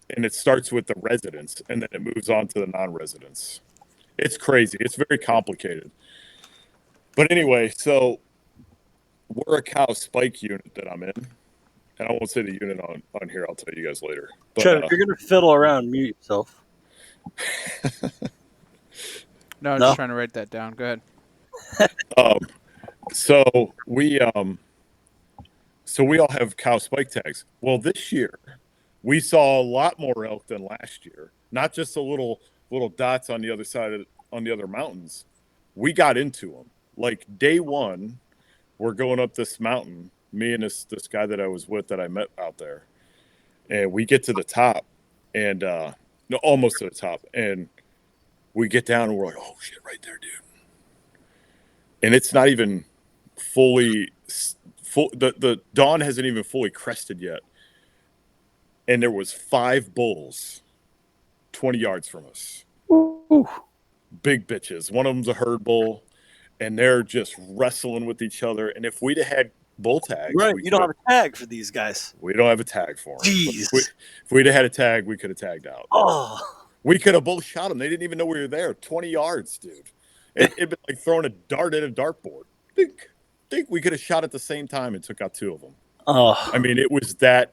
it starts with the residents, and then it moves on to the non-residents. It's crazy. It's very complicated. But anyway, so we're a cow spike unit that I'm in. And I won't say the unit on here. I'll tell you guys later. But, Chad, if you're going to fiddle around, mute yourself. No, I'm just trying to write that down. Go ahead. So we all have cow spike tags. Well, this year we saw a lot more elk than last year. Not just the little dots on the other side on the other mountains. We got into them. Like day one, we're going up this mountain. Me and this guy that I was with that I met out there, and we get to the top, and almost to the top, and we get down and we're like, oh shit, right there, dude. And it's not even fully full. The dawn hasn't even fully crested yet, and there was 5 bulls 20 yards from us. Ooh. Big bitches. One of them's a herd bull, and they're just wrestling with each other. And if we'd have had bull tags, right? You don't have a tag for these guys. We don't have a tag for them. Jeez. If we'd have had a tag, we could have tagged out. Oh. We could have both shot them. They didn't even know we were there. 20 yards, dude. It'd been like throwing a dart at a dartboard. Think we could have shot at the same time and took out 2 of them. Oh. I mean, it was that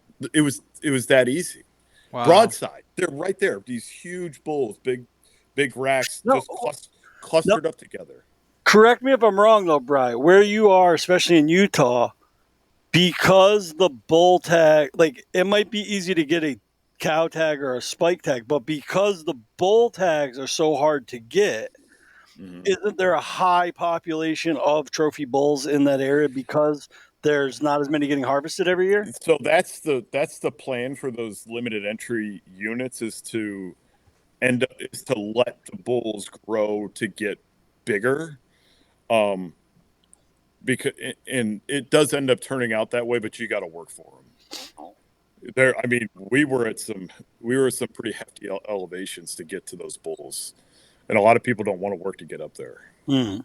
easy. Wow. Broadside. They're right there. These huge bulls, big racks, just clustered up together. Correct me if I'm wrong, though, Brian. Where you are, especially in Utah, Because the bull tag, like it might be easy to get a cow tag or a spike tag, but because the bull tags are so hard to get, isn't there a high population of trophy bulls in that area because there's not as many getting harvested every year? So that's the plan for those limited entry units is to let the bulls grow to get bigger. Because and it does end up turning out that way, but you got to work for them. There, I mean, we were at some pretty hefty elevations to get to those bulls, and a lot of people don't want to work to get up there. And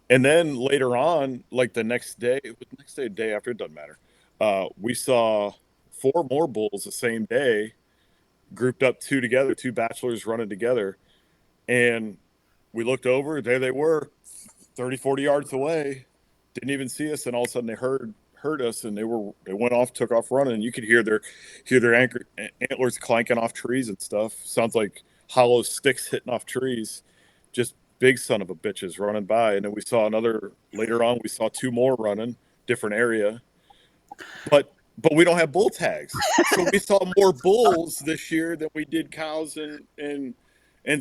then later on, like the next day, day after, it doesn't matter. We saw 4 more bulls the same day, grouped up 2 together, 2 bachelors running together, and we looked over. There they were, 30, 40 yards away, didn't even see us, and all of a sudden they heard us, and they went off, took off running, and you could hear their antlers clanking off trees and stuff. Sounds like hollow sticks hitting off trees. Just big son of a bitches running by. And then we saw later on, we saw 2 more running, different area. But we don't have bull tags. So we saw more bulls this year than we did cows and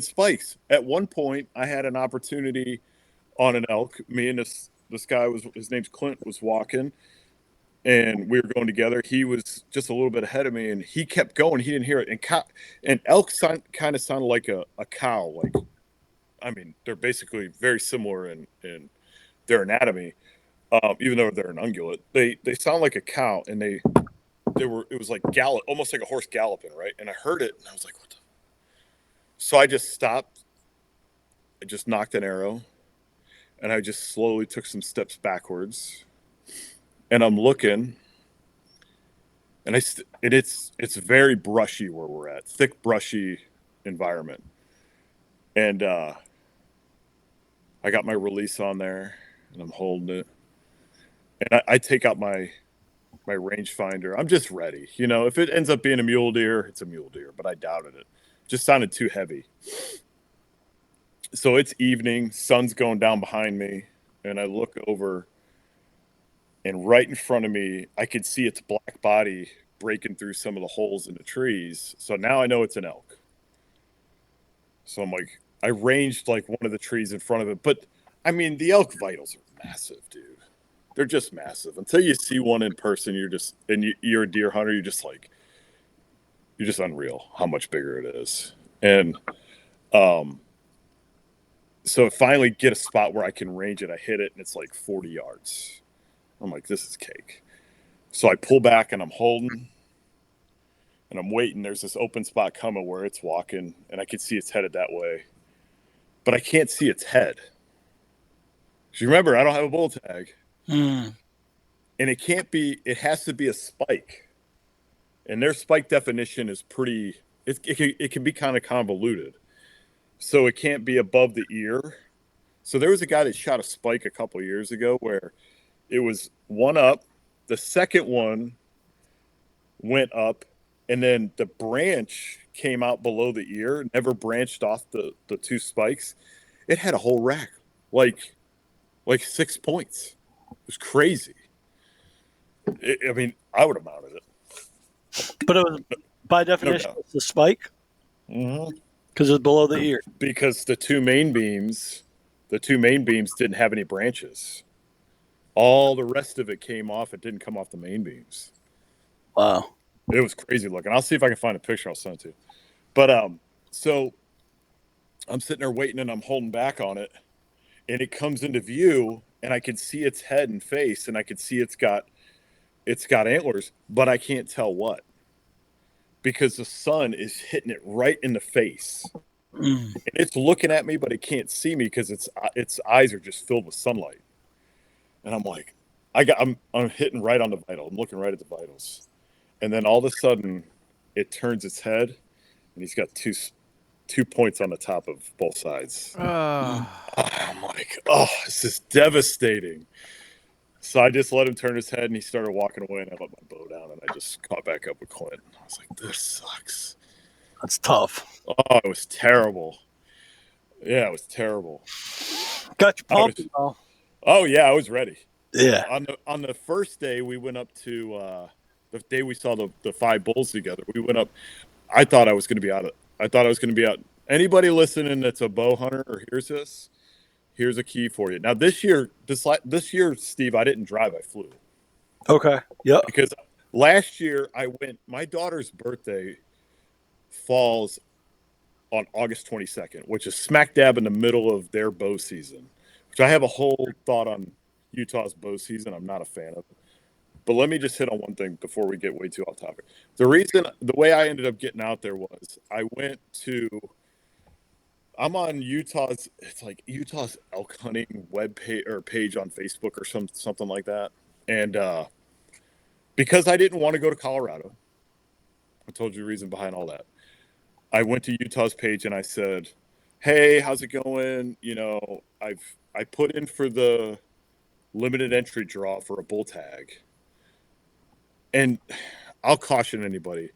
spikes. At one point, I had an opportunity on an elk. Me and this guy, his name's Clint, was walking, and we were going together. He was just a little bit ahead of me, and he kept going. He didn't hear it. And elk kind of sounded like a cow. Like, I mean, they're basically very similar in their anatomy, even though they're an ungulate. They sound like a cow, and it was like almost like a horse galloping, right? And I heard it, and I was like, what the? So I just stopped. I just knocked an arrow, and I just slowly took some steps backwards, and I'm looking, and it's very brushy where we're at, thick, brushy environment. And I got my release on there, and I'm holding it. And I take out my rangefinder. I'm just ready. You know, if it ends up being a mule deer, it's a mule deer, but I doubted it. Just sounded too heavy. So it's evening, sun's going down behind me, and I look over, and right in front of me, I could see its black body breaking through some of the holes in the trees. So now I know it's an elk. So I'm like, I ranged like one of the trees in front of it. But, I mean, the elk vitals are massive, dude. They're just massive. Until you see one in person, you're a deer hunter, you're just unreal how much bigger it is. And so I finally get a spot where I can range it. I hit it, and it's like 40 yards. I'm like, this is cake. So I pull back, and I'm holding, and I'm waiting. There's this open spot coming where it's walking, and I can see it's headed that way. But I can't see its head. So remember, I don't have a bull tag. And it has to be a spike. And their spike definition is it can be kind of convoluted. So it can't be above the ear. So there was a guy that shot a spike a couple of years ago where it was one up, the second one went up, and then the branch came out below the ear, never branched off the 2 spikes. It had a whole rack, like 6 points. It was crazy. I mean, I would have mounted it. But it was, by definition, it's the spike? Because it's below the ear. Because the two main beams didn't have any branches. All the rest of it came off. It didn't come off the main beams. Wow. It was crazy looking. I'll see if I can find a picture. I'll send it to you. But so I'm sitting there waiting, and I'm holding back on it, and it comes into view, and I can see its head and face, and I can see it's got antlers, but I can't tell what, because the sun is hitting it right in the face. And it's looking at me, but it can't see me because its eyes are just filled with sunlight. And I'm like, I'm hitting right on the vital. I'm looking right at the vitals. And then all of a sudden, it turns its head, and he's got two points on the top of both sides. I'm like, oh, this is devastating. So I just let him turn his head, and he started walking away, and I let my bow down, and I just caught back up with Clint. I was like, this sucks. That's tough. Oh, it was terrible. Yeah, it was terrible. Got you pumped, though. Oh, yeah, I was ready. Yeah. On the first day, we went up to the day we saw the 5 bulls together. We went up. I thought I was going to be out. Anybody listening that's a bow hunter or hears this, here's a key for you. Now this year, Steve, I didn't drive. I flew. Okay. Yep. Because last year I went. My daughter's birthday falls on August 22nd, which is smack dab in the middle of their bow season. Which I have a whole thought on Utah's bow season. I'm not a fan of it. But let me just hit on one thing before we get way too off topic. The way I ended up getting out there was I'm on Utah's elk hunting web page on Facebook or something like that. And because I didn't want to go to Colorado, I told you the reason behind all that. I went to Utah's page and I said, "Hey, how's it going? I put in for the limited entry draw for a bull tag." And I'll caution anybody.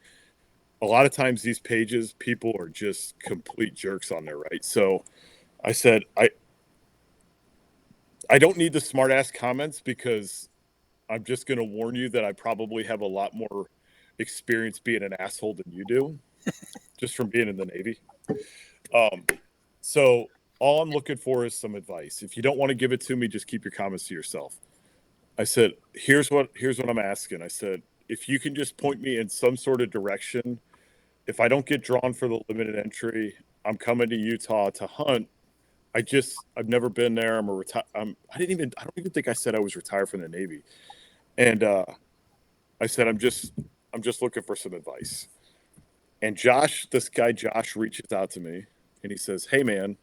A lot of times these pages, people are just complete jerks on there, right? So I said, I don't need the smart ass comments because I'm just going to warn you that I probably have a lot more experience being an asshole than you do, just from being in the Navy. So all I'm looking for is some advice. If you don't want to give it to me, just keep your comments to yourself. I said, here's what I'm asking. I said, if you can just point me in some sort of direction, if I don't get drawn for the limited entry, I'm coming to Utah to hunt. I've never been there. I don't even think I said I was retired from the Navy. And I said, I'm just looking for some advice. And this guy Josh reaches out to me and he says, "Hey man,"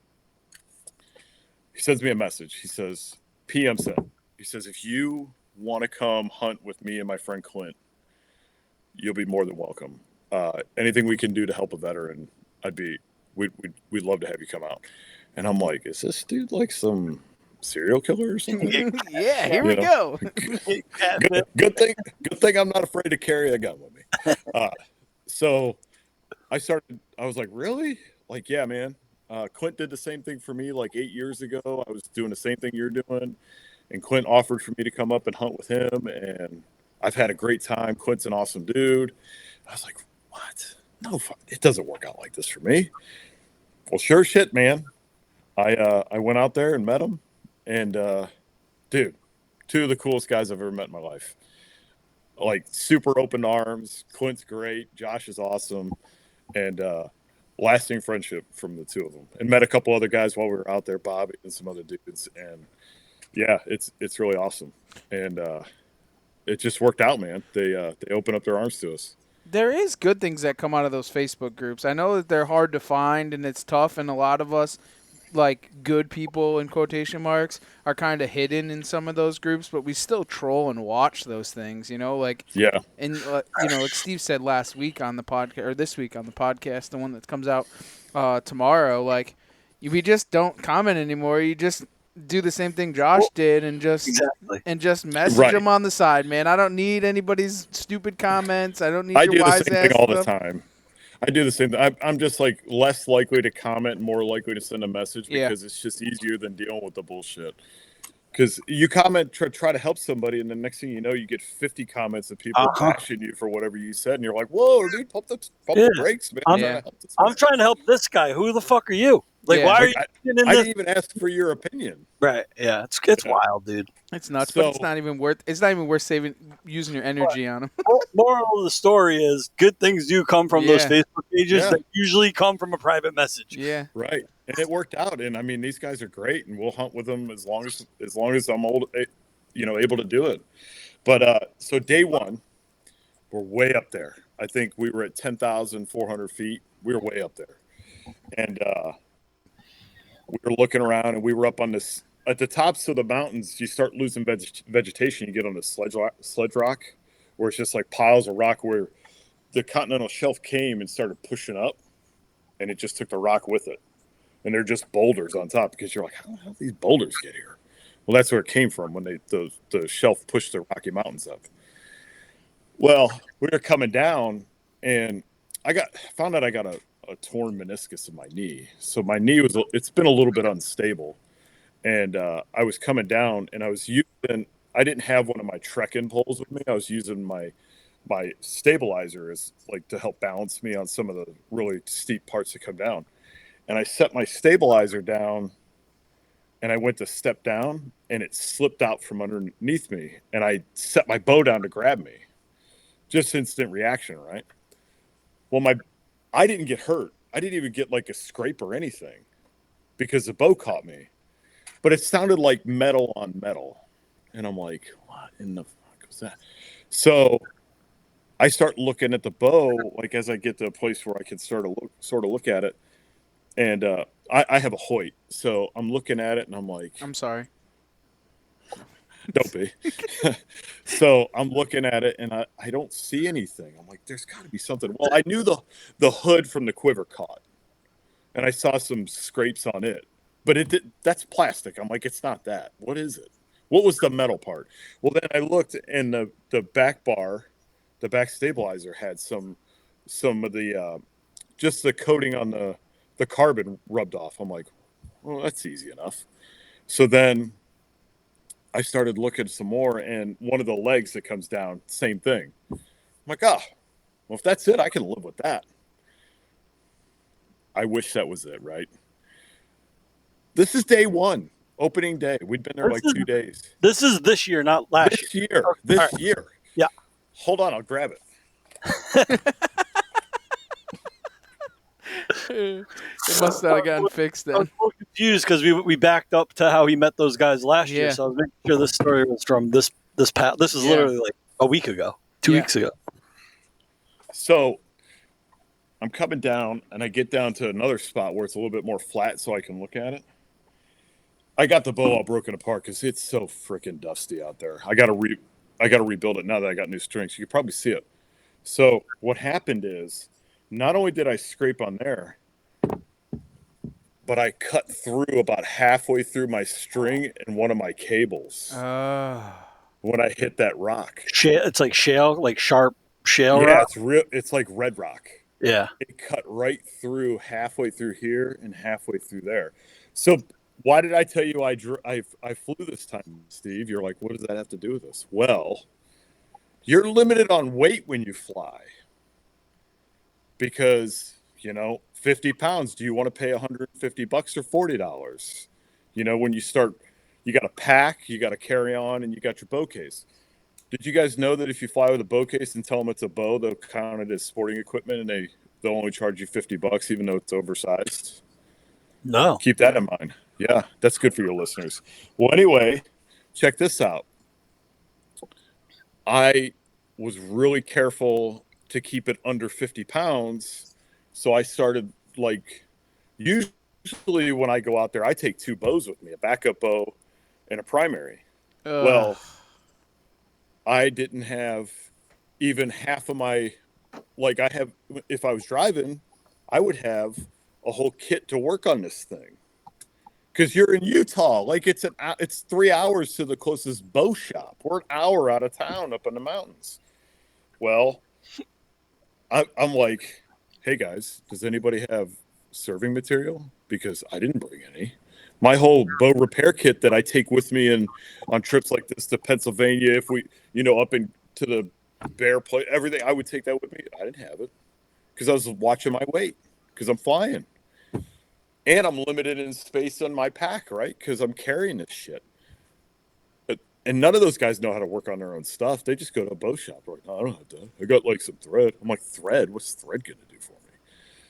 he sends me a message. He says, PM said, he says, "If you want to come hunt with me and my friend Clint, you'll be more than welcome. Anything we can do to help a veteran, we'd love to have you come out." And I'm like, is this dude like some serial killer or something? Yeah, here we go. Good thing I'm not afraid to carry a gun with me. So I was like, really? Like, yeah, man. Clint did the same thing for me like 8 years ago. I was doing the same thing you're doing. And Clint offered for me to come up and hunt with him. And I've had a great time. Clint's an awesome dude. I was like, what? No, it doesn't work out like this for me. Well, sure shit, man. I went out there and met him. And, dude, two of the coolest guys I've ever met in my life. Like, super open arms. Clint's great. Josh is awesome. And lasting friendship from the two of them. And met a couple other guys while we were out there, Bobby and some other dudes. And, yeah, it's really awesome. And it just worked out, man. They opened up their arms to us. There is good things that come out of those Facebook groups. I know that they're hard to find and it's tough, and a lot of us, like good people in quotation marks, are kind of hidden in some of those groups, but we still troll and watch those things, like yeah. And like Steve said last week on the podcast, or this week on the podcast, the one that comes out tomorrow, like we just don't comment anymore. You just do the same thing Josh did and just message them on the side, man. I don't need anybody's stupid comments. I don't need your wise ass stuff. I do the same thing all the time. I do the same thing. I'm just like less likely to comment, more likely to send a message because it's just easier than dealing with the bullshit. Because you comment, try to help somebody, and the next thing you know, you get 50 comments of people bashing you for whatever you said, and you're like, "Whoa, dude, pump the brakes, man!" I'm trying to help this guy. Who the fuck are you? Like, why are you in this? I didn't even ask for your opinion. Right? Yeah, it's wild, dude. It's nuts, but it's not even worth using your energy on them. Moral of the story is, good things do come from those Facebook pages that usually come from a private message. Yeah, right. And it worked out. And I mean, these guys are great, and we'll hunt with them as long as I'm able to do it. But so day one, we're way up there. I think we were at 10,400 feet. We were way up there, and we were looking around, and we were up on this at the tops of the mountains. You start losing vegetation. You get on the sledge rock, where it's just like piles of rock where the continental shelf came and started pushing up, and it just took the rock with it. And they're just boulders on top because you're like, how did these boulders get here? Well, that's where it came from when the shelf pushed the Rocky Mountains up. Well, we were coming down, and I found out I got a torn meniscus in my knee. So my knee it's been a little bit unstable. And I was coming down, and I I didn't have one of my trekking poles with me. I was using my stabilizer as like to help balance me on some of the really steep parts that come down. And I set my stabilizer down and I went to step down and it slipped out from underneath me. And I set my bow down to grab me. Just instant reaction, right? Well, I didn't get hurt. I didn't even get like a scrape or anything because the bow caught me. But it sounded like metal on metal. And I'm like, what in the fuck was that? So I start looking at the bow, like as I get to a place where I can sort of look at it. And I have a Hoyt, so I'm looking at it and I'm like, I'm sorry. Don't be. So I'm looking at it and I don't see anything. I'm like, there's got to be something. Well, I knew the hood from the quiver caught, and I saw some scrapes on it, but that's plastic. I'm like, it's not that. What is it? What was the metal part? Well, then I looked and the back bar, the back stabilizer had some of the just the coating on the carbon rubbed off. I'm like, well, that's easy enough. So then I started looking some more, and one of the legs that comes down, same thing. I'm like, well, if that's it, I can live with that. I wish that was it, right? This is day one, opening day. We'd been there 2 days. This is this year, not last year. This year. Yeah. Hold on, I'll grab it. It must not have gotten fixed I then. was so confused because we backed up to how he met those guys last year. So I was making sure this story was from this past. This is literally like a week ago, 2 weeks ago. So I'm coming down, and I get down to another spot where it's a little bit more flat so I can look at it. I got the bow all broken apart because it's so freaking dusty out there. I got to rebuild it now that I got new strings. You can probably see it. So what happened is, not only did I scrape on there, but I cut through about halfway through my string and one of my cables when I hit that rock. It's like shale, like sharp shale rock? Yeah, it's real. It's like red rock. Yeah. It cut right through, halfway through here and halfway through there. So why did I tell you I flew this time, Steve? You're like, what does that have to do with this? Well, you're limited on weight when you fly. Because, 50 pounds, do you want to pay $150 or $40? When you start, you got to pack, you got to carry on, and you got your bow case. Did you guys know that if you fly with a bow case and tell them it's a bow, they'll count it as sporting equipment and they'll only charge you $50 even though it's oversized? No. Keep that in mind. Yeah, that's good for your listeners. Well, anyway, check this out. I was really careful to keep it under 50 pounds. So I started usually when I go out there, I take 2 bows with me, a backup bow and a primary. Well, I didn't have even half of my, if I was driving, I would have a whole kit to work on this thing. Cause you're in Utah. It's 3 hours to the closest bow shop. We're an hour out of town up in the mountains. Well, I'm like, hey guys, does anybody have serving material? Because I didn't bring any. My whole bow repair kit that I take with me on trips like this to Pennsylvania, if we, up into the bear place, everything, I would take that with me. I didn't have it because I was watching my weight because I'm flying. And I'm limited in space on my pack, right? Because I'm carrying this shit. And none of those guys know how to work on their own stuff. They just go to a bow shop. Like, no, I don't have to. I got some thread. I'm like, thread? What's thread going to do for me?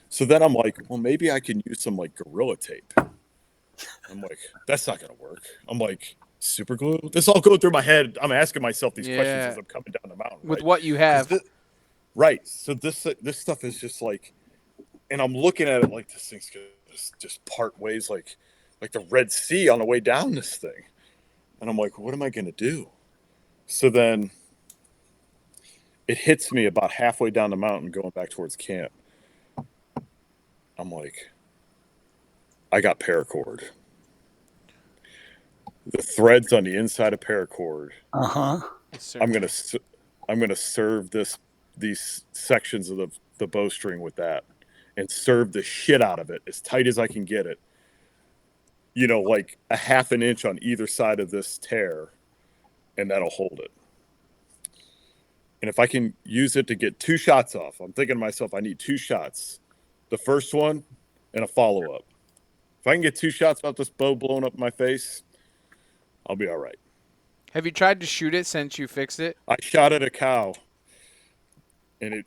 So then I'm like, well, maybe I can use some Gorilla Tape. I'm like, that's not going to work. I'm like, super glue? This all going through my head. I'm asking myself these questions as I'm coming down the mountain. With what you have. Right. So this stuff is just and I'm looking at it like this thing's going to just part ways like the Red Sea on the way down this thing. And I'm like, what am I going to do? So then it hits me about halfway down the mountain going back towards camp. I'm like, I got paracord. The threads on the inside of paracord. Yes, I'm gonna serve these sections of the bowstring with that, and serve the shit out of it as tight as I can get it. Like a half an inch on either side of this tear, and that'll hold it. And if I can use it to get 2 shots off, I'm thinking to myself, I need 2 shots. The first one and a follow-up. If I can get 2 shots off this bow blowing up in my face, I'll be all right. Have you tried to shoot it since you fixed it? I shot at a cow, and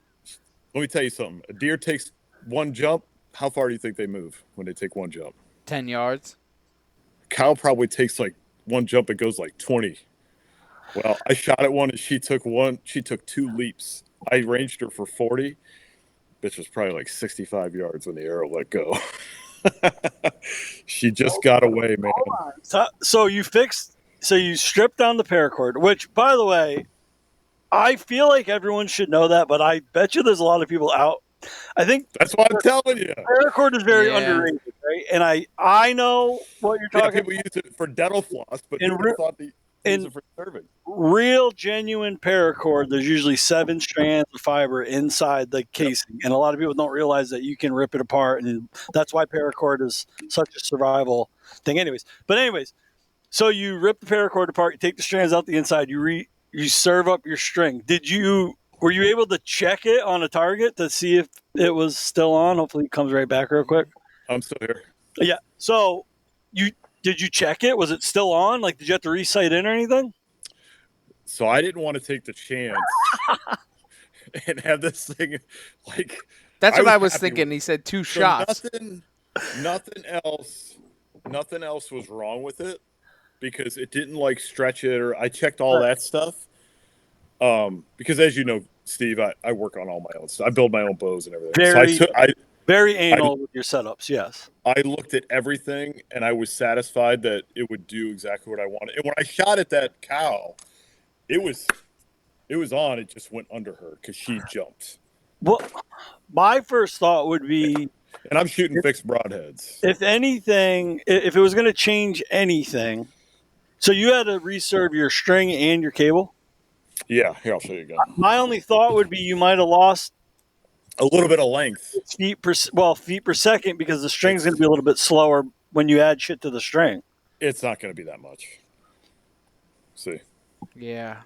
let me tell you something. A deer takes 1 jump. How far do you think they move when they take 1 jump? 10 yards. A cow probably takes like 1 jump. It goes like 20. Well, I shot at one, and she took 2 leaps. I ranged her for 40. Bitch was probably like 65 yards when the arrow let go. She just got away, man. So you stripped down the paracord, which, by the way, I feel like everyone should know that, but I bet you there's a lot of people out. I think that's what I'm telling you. Paracord is very underrated, right? And I know what you're talking about. People use it for dental floss, but people thought they use it for serving. Real, genuine paracord, there's usually 7 strands of fiber inside the casing. Yep. And a lot of people don't realize that you can rip it apart, and that's why paracord is such a survival thing. Anyways, so you rip the paracord apart, you take the strands out the inside, you serve up your string. Were you able to check it on a target to see if it was still on? Hopefully it comes right back real quick. I'm still here. Yeah. So did you check it? Was it still on? Like, did you have to re-sight in or anything? So I didn't want to take the chance and have this thing like. That's what I was thinking. He said 2 shots. Nothing else was wrong with it because it didn't like stretch it, or I checked all that stuff. Because as you know, Steve, I work on all my own stuff. I build my own bows and everything. Very anal with your setups, yes. I looked at everything, and I was satisfied that it would do exactly what I wanted. And when I shot at that cow, it was on. It just went under her because she jumped. Well, my first thought would be... And I'm shooting fixed broadheads. If anything, if it was going to change anything... So you had to reserve your string and your cable? Yeah, here, I'll show you again. My only thought would be you might have lost a little bit of length. Feet per second, because the string's going to be a little bit slower when you add shit to the string. It's not going to be that much. See? Yeah.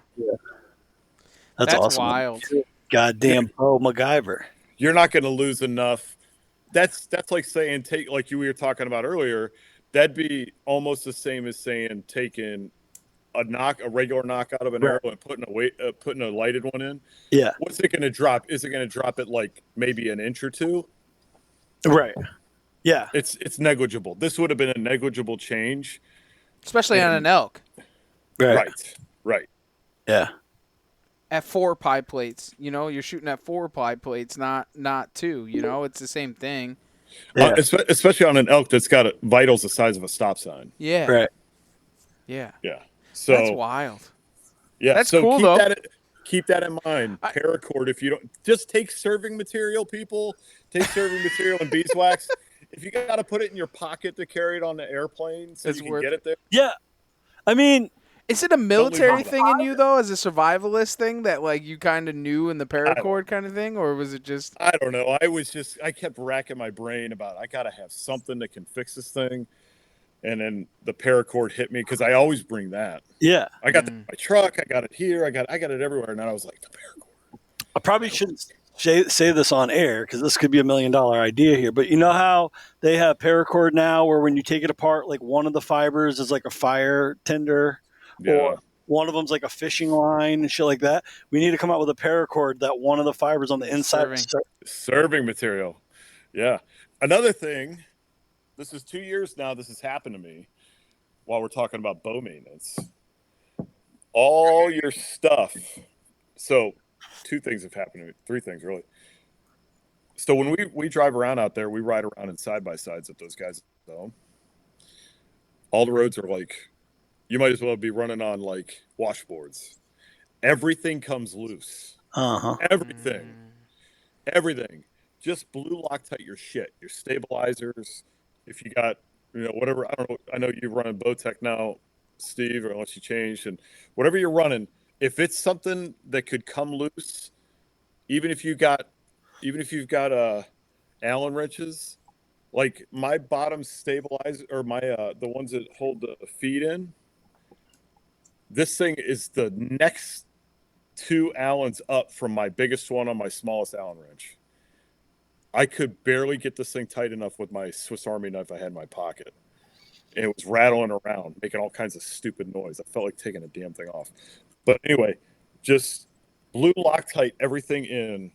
That's awesome. Wild. Goddamn Bo MacGyver. You're not going to lose enough. That's like saying like we were talking about earlier. That'd be almost the same as saying taking a regular knock out of an arrow and putting a lighted one in. Yeah. What's it going to drop? Is it going to drop it like maybe an inch or 2? Right. Yeah. It's negligible. This would have been a negligible change, especially on an elk. Right. Yeah. At 4 pie plates, you're shooting at 4 pie plates, not 2. It's the same thing. Yeah. Especially on an elk that's got vitals the size of a stop sign. Yeah. Right. Yeah. Yeah. So that's wild. Yeah, that's cool though. Keep that in mind. Paracord. If you don't, just take serving material, people. Take serving material and beeswax. If you got to put it in your pocket to carry it on the airplane, so you can get it there. Yeah, I mean, is it a military thing in you though, as a survivalist thing that like you kind of knew in the paracord kind of thing, or was it just? I don't know. I kept racking my brain about I got to have something that can fix this thing. And then the paracord hit me because I always bring that. Yeah, I got my truck. I got it here. I got it everywhere. And then I was like, the paracord. I probably shouldn't say this on air because this could be $1 million idea here. But you know how they have paracord now, where when you take it apart, like one of the fibers is like a fire tinder, or one of them's like a fishing line and shit like that. We need to come out with a paracord that one of the fibers on the inside serving material. Yeah. Another thing. This is 2 years now. This has happened to me while we're talking about bow maintenance. All your stuff. So 2 things have happened to me. 3 things, really. So when we drive around out there, we ride around in side-by-sides that those guys own. All the roads are like, you might as well be running on like washboards. Everything comes loose. Uh-huh. Everything. Just blue Loctite your shit. Your stabilizers. If you got, whatever, I don't know. I know you're running Bowtech now, Steve, or unless you changed, and whatever you're running, if it's something that could come loose, even if you've got Allen wrenches, like my bottom stabilizer or my the ones that hold the feet in, This thing is the next 2 Allens up from my biggest one on my smallest Allen wrench. I could barely get this thing tight enough with my Swiss Army knife I had in my pocket. And it was rattling around, making all kinds of stupid noise. I felt like taking the damn thing off. But anyway, just blew Loctite everything in.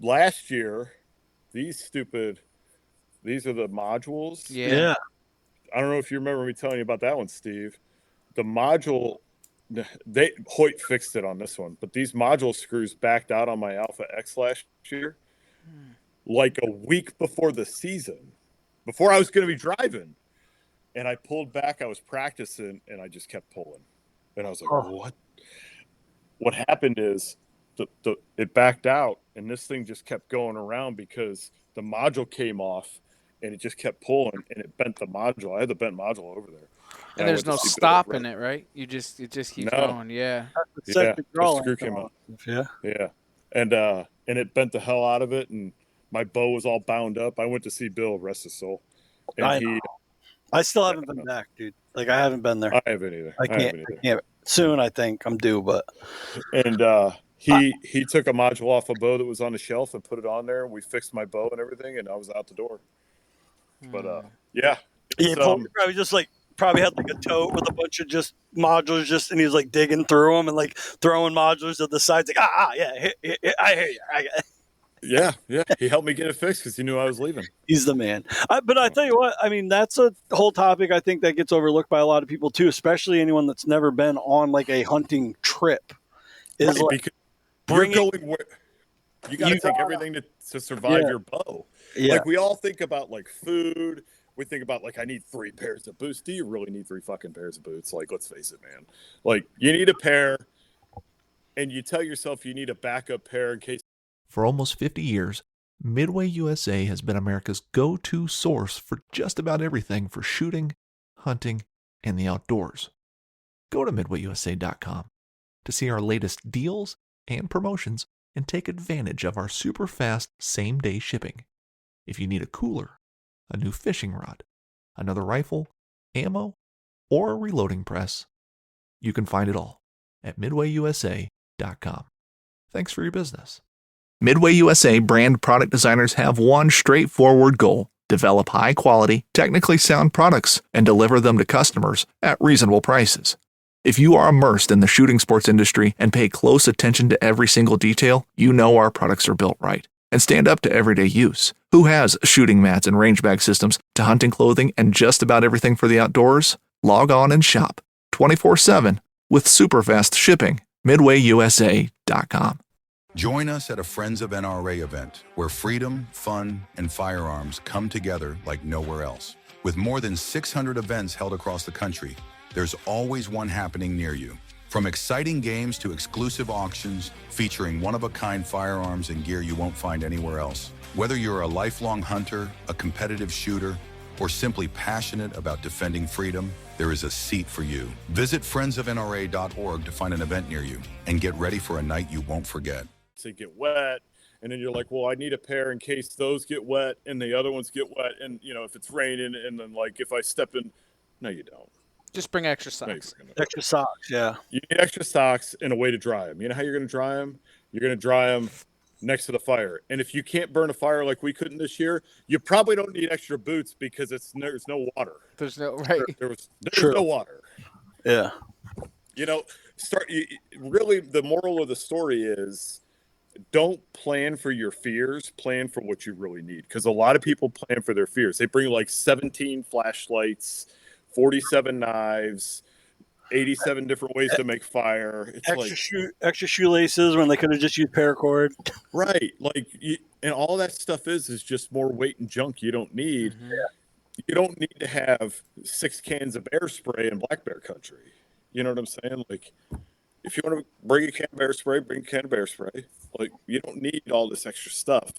Last year, these are the modules. Yeah. I don't know if you remember me telling you about that one, Steve. The module, Hoyt fixed it on this one, but these module screws backed out on my Alpha X last year, like a week before the season, before I was going to be driving. And I pulled back, I was practicing, and I just kept pulling. And I was like, what? What happened is it backed out, and this thing just kept going around because the module came off, and it just kept pulling, and it bent the module. I had the bent module over there. And there's no stopping it, right? It just keeps going. Yeah. Yeah. The screw came out. Yeah. Yeah. And it bent the hell out of it, and my bow was all bound up. I went to see Bill, rest his soul. And I still haven't been back, dude. Like, I haven't been there. I haven't either. I can't. Soon, I think I'm due, but. And he took a module off a bow that was on the shelf and put it on there, and we fixed my bow and everything, and I was out the door. But yeah. Probably had like a tote with a bunch of just modules, and he was like digging through them and like throwing modules to the sides. Like, yeah, I hear you. Yeah. He helped me get it fixed because he knew I was leaving. He's the man. But I tell you what, I mean, that's a whole topic I think that gets overlooked by a lot of people too, especially anyone that's never been on like a hunting trip. Is right, like you're going where you got to take everything to survive your bow. Yeah. Like we all think about like food. We think about like I need 3 pairs of boots. Do you really need 3 fucking pairs of boots? Like, let's face it, man. Like you need a pair, and you tell yourself you need a backup pair in case. For almost 50 years, Midway USA has been America's go-to source for just about everything for shooting, hunting, and the outdoors. Go to midwayusa.com to see our latest deals and promotions and take advantage of our super fast same-day shipping. If you need a cooler, a new fishing rod, another rifle, ammo, or a reloading press, you can find it all at midwayusa.com. Thanks for your business. Midway USA brand product designers have one straightforward goal: develop high-quality, technically sound products and deliver them to customers at reasonable prices. If you are immersed in the shooting sports industry and pay close attention to every single detail, you know our products are built right and stand up to everyday use. Who has shooting mats and range bag systems to hunting clothing and just about everything for the outdoors? Log on and shop 24/7 with super fast shipping. MidwayUSA.com. Join us at a Friends of NRA event where freedom, fun, and firearms come together like nowhere else. With more than 600 events held across the country, there's always one happening near you. From exciting games to exclusive auctions featuring one-of-a-kind firearms and gear you won't find anywhere else. Whether you're a lifelong hunter, a competitive shooter, or simply passionate about defending freedom, there is a seat for you. Visit friendsofnra.org to find an event near you and get ready for a night you won't forget. To get wet, and then you're like, well, I need a pair in case those get wet and the other ones get wet, and if it's raining, and then like if I step in, no, you don't. Just bring extra socks. Extra socks, yeah. You need extra socks and a way to dry them. You know how you're going to dry them? You're going to dry them next to the fire. And if you can't burn a fire like we couldn't this year, you probably don't need extra boots because there's no water. There's no There's no water. Yeah. Really, the moral of the story is, don't plan for your fears, plan for what you really need. Because a lot of people plan for their fears. They bring like 17 flashlights, 47 knives, 87 different ways to make fire. It's extra shoelaces when they could have just used paracord. Right. And all that stuff is just more weight and junk you don't need. Mm-hmm. You don't need to have 6 cans of bear spray in black bear country. You know what I'm saying? Like, if you want to bring a can of bear spray, bring a can of bear spray. Like, you don't need all this extra stuff.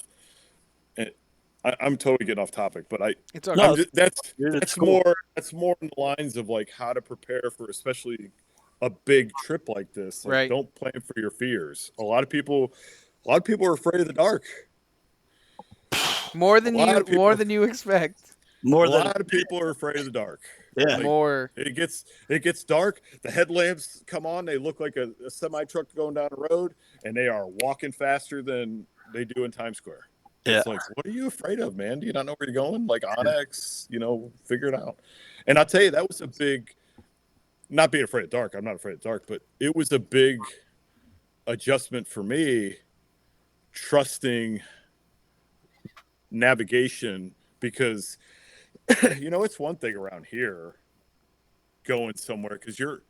And I'm totally getting off topic, but it's okay. That's cool. That's more in the lines of like how to prepare for especially a big trip like this. Like, right. Don't plan for your fears. A lot of people are afraid of the dark. More than you expect. A lot of people are afraid of the dark. Yeah. more. It gets dark. The headlamps come on. They look like a semi truck going down the road, and they are walking faster than they do in Times Square. Yeah. It's like, what are you afraid of, man? Do you not know where you're going? Like Onyx, figure it out. And I'll tell you, that was a big. Not being afraid of dark. I'm not afraid of dark, but it was a big adjustment for me, trusting navigation, because it's one thing around here going somewhere, because you're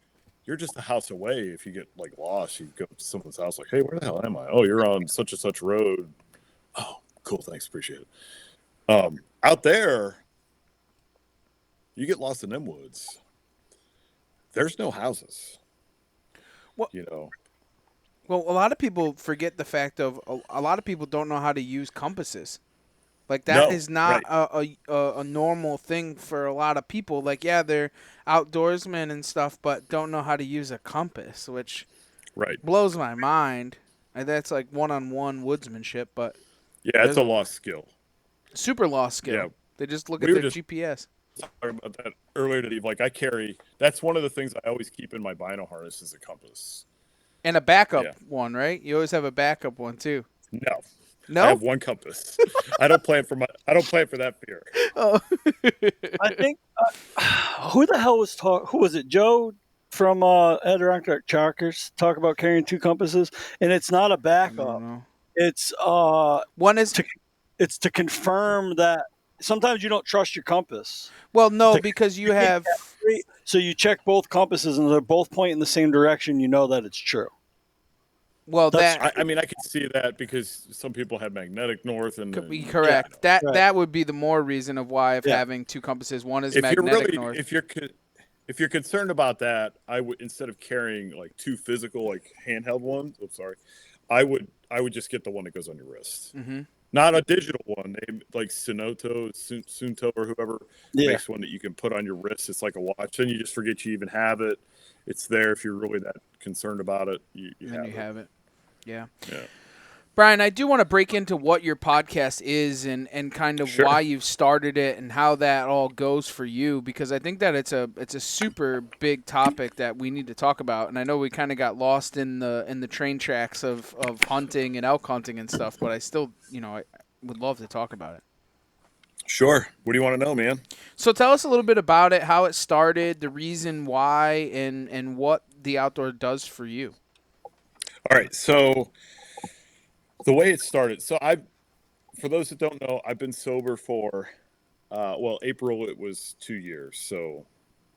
just a house away. If you get like lost, you go to someone's house, like, hey, where the hell am I? Oh, you're on such and such road. Oh, cool, thanks, appreciate it. Out there, you get lost in them woods, there's no houses. Well, you know Well, a lot of people forget the fact of a lot of people don't know how to use compasses. Like that is not a normal thing for a lot of people. Like, yeah, they're outdoorsmen and stuff, but don't know how to use a compass, which blows my mind. And that's like one-on-one woodsmanship, but yeah, it's a lost skill. Super lost skill. Yeah. They just look at their GPS. Talking about that earlier today. Like, that's one of the things I always keep in my bino harness is a compass. And a backup one, right? You always have a backup one too. No. No? I have one compass. I don't plan for that fear. Oh. I think who the hell was who was it? Joe from Adirondack Chalkers talk about carrying two compasses, and it's not a backup. It's one is it's to confirm that sometimes you don't trust your compass. Well, no, because you have so you check both compasses and they're both pointing the same direction. You know that it's true. Well, I can see that because some people have magnetic north and could be correct. Yeah, that would be the more reason of why of having two compasses. One is magnetic north. If you're concerned about that, I would, instead of carrying like two physical like handheld ones. I'm sorry, I would just get the one that goes on your wrist. Mm-hmm. Not a digital one. They like Sunto or whoever makes one that you can put on your wrist. It's like a watch. Then you just forget you even have it. It's there if you're really that concerned about it. You have it. Yeah. Brian, I do want to break into what your podcast is and kind of why you've started it and how that all goes for you, because I think that it's a super big topic that we need to talk about. And I know we kind of got lost in the train tracks of hunting and elk hunting and stuff, but I still, I would love to talk about it. Sure. What do you want to know, man? So tell us a little bit about it, how it started, the reason why, and what the outdoor does for you. All right. So the way it started, for those that don't know, I've been sober for, April, it was 2 years. So,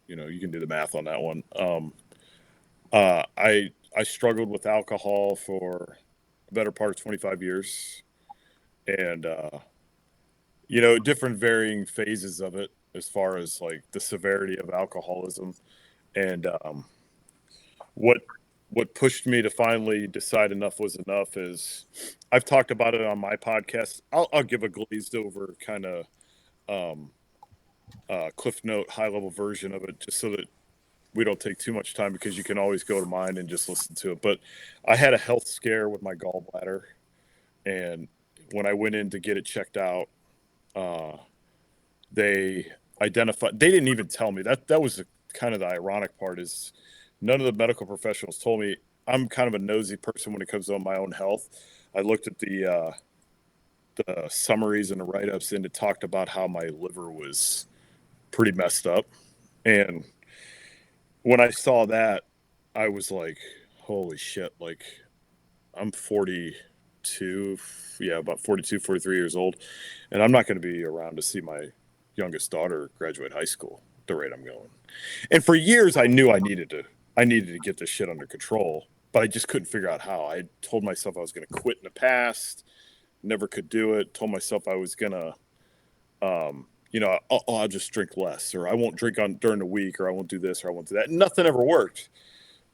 you can do the math on that one. I struggled with alcohol for a better part of 25 years and, different varying phases of it as far as like the severity of alcoholism. And, what pushed me to finally decide enough was enough is I've talked about it on my podcast. I'll give a glazed over kind of Cliff Note high level version of it just so that we don't take too much time, because you can always go to mine and just listen to it. But I had a health scare with my gallbladder, and when I went in to get it checked out, they didn't even tell me that was kind of the ironic part is none of the medical professionals told me. I'm kind of a nosy person when it comes to my own health. I looked at the summaries and the write-ups, and it talked about how my liver was pretty messed up. And when I saw that, I was like, holy shit, like I'm 42, about 42, 43 years old, and I'm not going to be around to see my youngest daughter graduate high school at the rate I'm going. And for years, I knew I needed to get this shit under control, but I just couldn't figure out how. I told myself I was going to quit in the past, never could do it. Told myself I was going to, I'll just drink less, or I won't drink during the week, or I won't do this, or I won't do that. Nothing ever worked.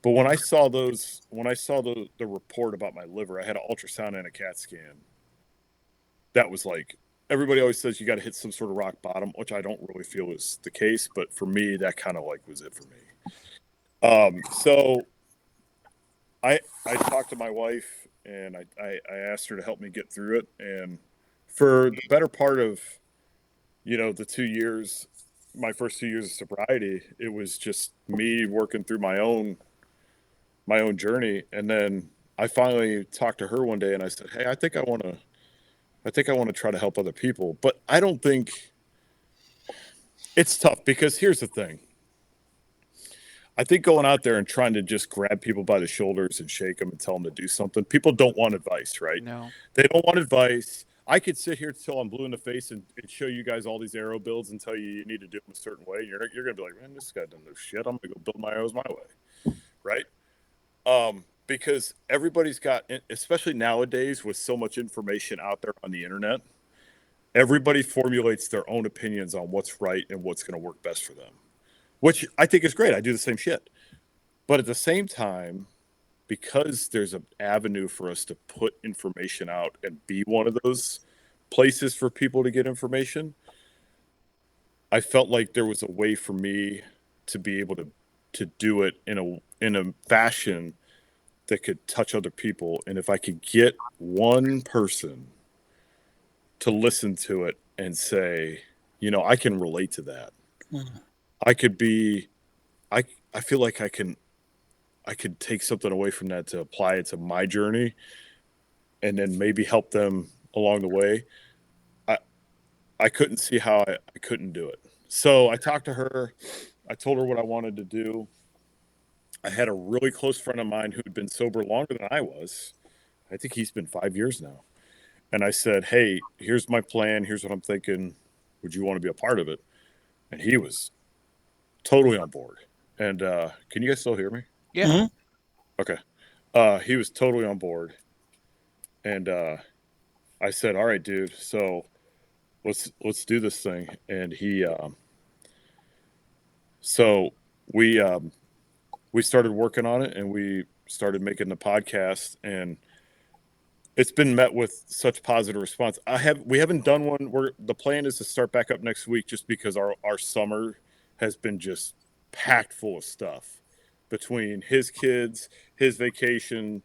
But when I saw the report about my liver, I had an ultrasound and a CAT scan. That was like, everybody always says you got to hit some sort of rock bottom, which I don't really feel is the case. But for me, that kind of like was it for me. So I talked to my wife, and I asked her to help me get through it. And for the better part of, the 2 years, my first 2 years of sobriety, it was just me working through my own journey. And then I finally talked to her one day and I said, hey, I think I want to try to help other people. But I don't think it's tough, because here's the thing. I think going out there and trying to just grab people by the shoulders and shake them and tell them to do something, people don't want advice, right? No. They don't want advice. I could sit here till I'm blue in the face and show you guys all these arrow builds and tell you need to do them a certain way. You're going to be like, man, this guy doesn't know shit. I'm going to go build my arrows my way, right? Because everybody's got, especially nowadays with so much information out there on the internet, everybody formulates their own opinions on what's right and what's going to work best for them, which I think is great. I do the same shit. But at the same time, because there's an avenue for us to put information out and be one of those places for people to get information, I felt like there was a way for me to be able to do it in a fashion that could touch other people. And if I could get one person to listen to it and say, you know, I can relate to that. I feel like I could take something away from that to apply it to my journey and then maybe help them along the way. I couldn't see how I couldn't do it. So I talked to her. I told her what I wanted to do. I had a really close friend of mine who'd been sober longer than I was. I think he's been 5 years now. And I said, hey, here's my plan. Here's what I'm thinking. Would you want to be a part of it? And he was totally on board. And can you guys still hear me? Yeah. Mm-hmm. Okay. He was totally on board. And I said, all right, dude, so let's do this thing. And he so we started working on it, and we started making the podcast, and it's been met with such positive response. We haven't done one. The plan is to start back up next week, just because our summer has been just packed full of stuff between his kids, his vacation,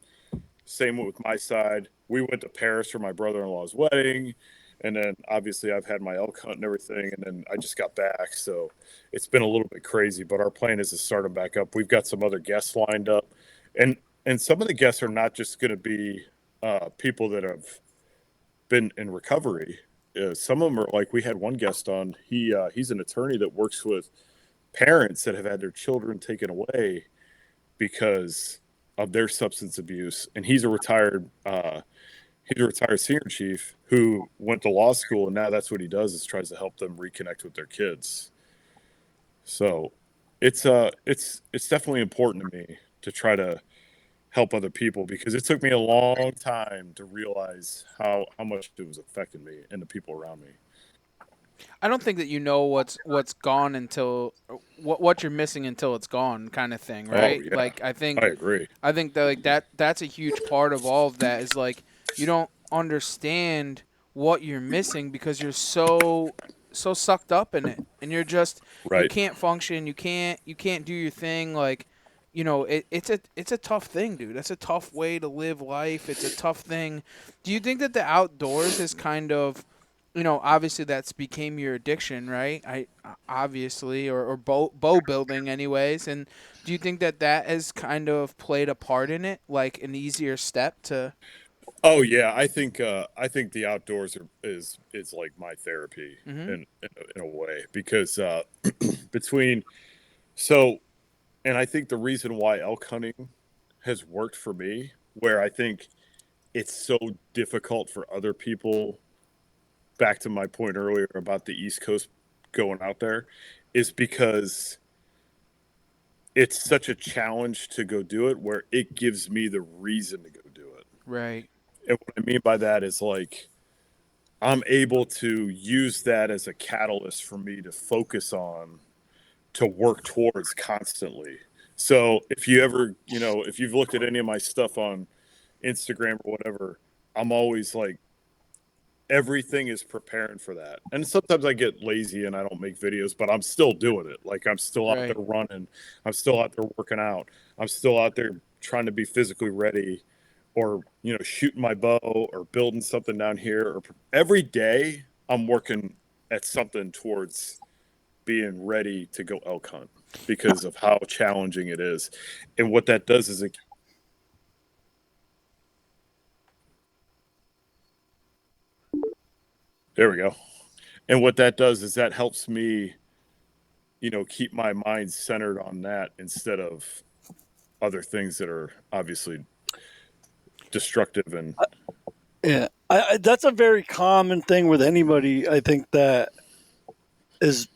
same with my side. We went to Paris for my brother-in-law's wedding, and then obviously I've had my elk hunt and everything, and then I just got back, so it's been a little bit crazy, but our plan is to start them back up. We've got some other guests lined up, and some of the guests are not just going to be people that have been in recovery. Some of them are like, we had one guest on. He's an attorney that works with parents that have had their children taken away because of their substance abuse, and he's a retired senior chief who went to law school, and now that's what he does, is tries to help them reconnect with their kids. So it's definitely important to me to try to help other people, because it took me a long time to realize how much it was affecting me and the people around me. I don't think that you know what's gone until what you're missing until it's gone, kind of thing, right? Oh, yeah. Like I agree. I think that that's a huge part of all of that, is like you don't understand what you're missing because you're so sucked up in it, and you're just right. You can't function, you can't do your thing. Like, you know, it's a tough thing, dude. That's a tough way to live life. It's a tough thing. Do you think that the outdoors is kind of, you know, obviously that's became your addiction, right? Obviously, or bow building anyways. And do you think that has kind of played a part in it, like an easier step to? Oh yeah, I think the outdoors is like my therapy in a way, because and I think the reason why elk hunting has worked for me, where I think it's so difficult for other people, back to my point earlier about the East Coast going out there, is because it's such a challenge to go do it, where it gives me the reason to go do it. Right. And what I mean by that is, like, I'm able to use that as a catalyst for me to focus on, to work towards constantly. So if you ever, you know, if you've looked at any of my stuff on Instagram or whatever, I'm always like, everything is preparing for that. And sometimes I get lazy and I don't make videos, but I'm still doing it. Like, I'm still out there running. I'm still out there working out. I'm still out there trying to be physically ready, or, you know, shooting my bow or building something down here. Or every day I'm working at something towards being ready to go elk hunt because of how challenging it is. And what that does is there we go. And what that does is that helps me, keep my mind centered on that instead of other things that are obviously destructive. And yeah, that's a very common thing with anybody, I think, that is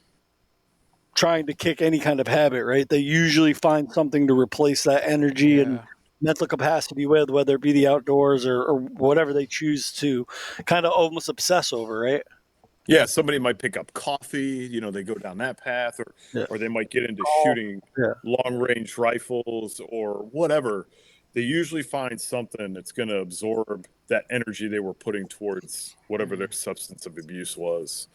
trying to kick any kind of habit, right? They usually find something to replace that energy and mental capacity with, whether it be the outdoors or whatever they choose to kind of almost obsess over, right? yeah, somebody might pick up coffee, they go down that path, or they might get into shooting long-range rifles or whatever. They usually find something that's going to absorb that energy they were putting towards whatever their substance of abuse was.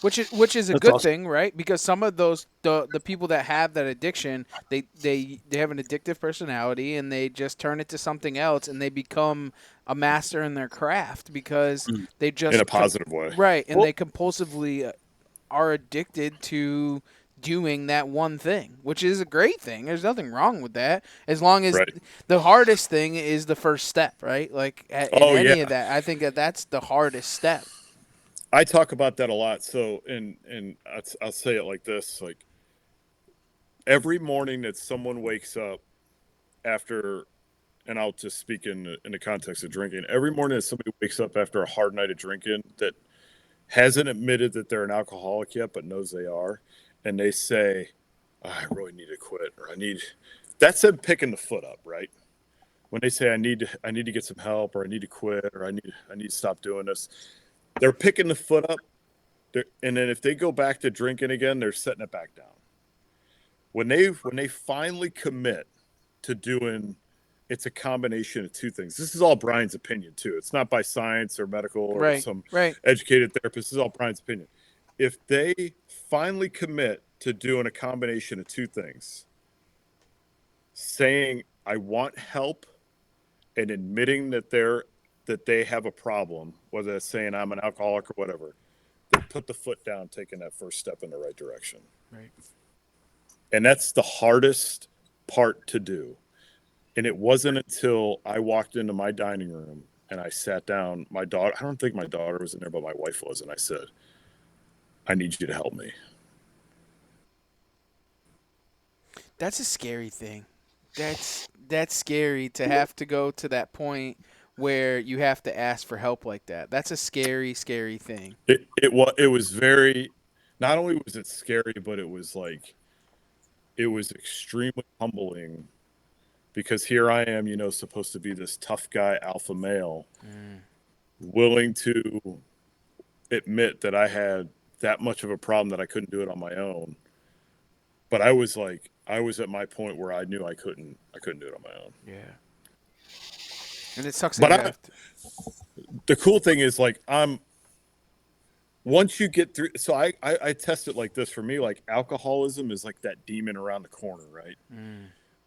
Which is a good thing, right? Because some of those the people that have that addiction, they have an addictive personality, and they just turn it to something else, and they become a master in their craft because they just in a positive way, right? And they compulsively are addicted to doing that one thing, which is a great thing. There's nothing wrong with that, as long as the hardest thing is the first step, right? Like in any of that, I think that's the hardest step. I talk about that a lot. So, and I'll say it like this: like every morning that someone wakes up after, and I'll just speak in the context of drinking. Every morning that somebody wakes up after a hard night of drinking that hasn't admitted that they're an alcoholic yet, but knows they are, and they say, "I really need to quit," or that's them picking the foot up, right? When they say, "I need to get some help," or "I need to quit," or "I need to stop doing this." They're picking the foot up, and then if they go back to drinking again, they're setting it back down. When they finally commit to doing, it's a combination of two things. This is all Brian's opinion too. It's not by science or medical or some educated therapist. This is all Brian's opinion. If they finally commit to doing a combination of two things, saying I want help and admitting that they have a problem, whether it's saying I'm an alcoholic or whatever, they put the foot down, taking that first step in the right direction. Right. And that's the hardest part to do. And it wasn't until I walked into my dining room and I sat down, I don't think my daughter was in there, but my wife was. And I said, I need you to help me. That's a scary thing. That's scary to have to go to that point where you have to ask for help like that. That's a scary, scary thing. It was very, not only was it scary, but it was extremely humbling, because here I am, supposed to be this tough guy, alpha male, willing to admit that I had that much of a problem that I couldn't do it on my own. But I was at my point where I knew I couldn't do it on my own. Yeah. And it sucks. But the cool thing is, once you get through, so I test it like this. For me, like alcoholism is like that demon around the corner, right?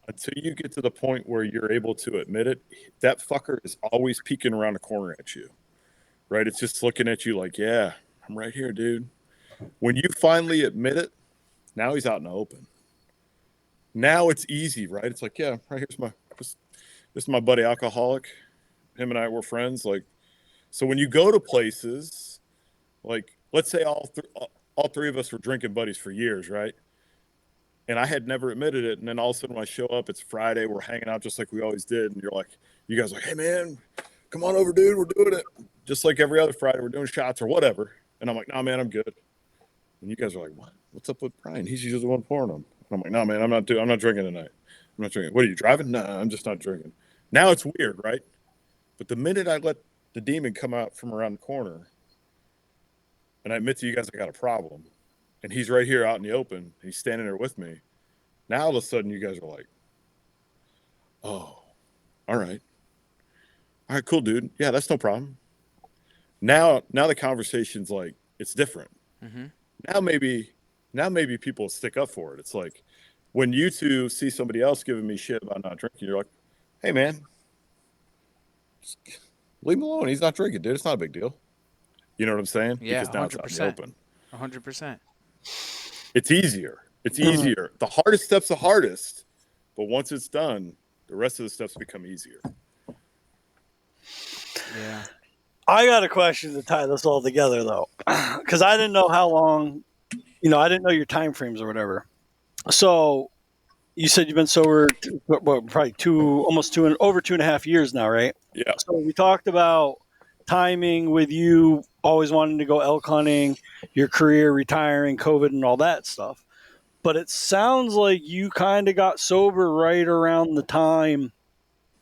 Until you get to the point where you're able to admit it, that fucker is always peeking around the corner at you, right? It's just looking at you like, yeah, I'm right here, dude. When you finally admit it, now he's out in the open. Now it's easy, right? It's like, yeah, right here's this is my buddy alcoholic. Him and I were friends. So when you go to places, like let's say all three of us were drinking buddies for years, right? And I had never admitted it. And then all of a sudden when I show up, it's Friday, we're hanging out just like we always did. And you guys are like, hey man, come on over, dude. We're doing it. Just like every other Friday, we're doing shots or whatever. And I'm like, nah, man, I'm good. And you guys are like, what? What's up with Brian? He's usually the one pouring them. And I'm like, nah, man, I'm not drinking tonight. I'm not drinking. What are you driving? Nah, I'm just not drinking. Now it's weird, right? But the minute I let the demon come out from around the corner and I admit to you guys I got a problem, and he's right here out in the open, and he's standing there with me, now all of a sudden you guys are like, oh, all right, cool, dude. Yeah, that's no problem. Now the conversation's like, it's different. Mm-hmm. Now maybe people stick up for it. It's like when you two see somebody else giving me shit about not drinking, you're like, hey man, just leave him alone. He's not drinking, dude. It's not a big deal. You know what I'm saying? Yeah, because now 100%. It's out in the open. 100%. It's easier. It's easier. The hardest step's the hardest, but once it's done, the rest of the steps become easier. Yeah. I got a question to tie this all together, though, because I didn't know how long, I didn't know your time frames or whatever. So you said you've been sober, probably over 2.5 years now, right? Yeah. So we talked about timing with you always wanting to go elk hunting, your career, retiring, COVID, and all that stuff. But it sounds like you kind of got sober right around the time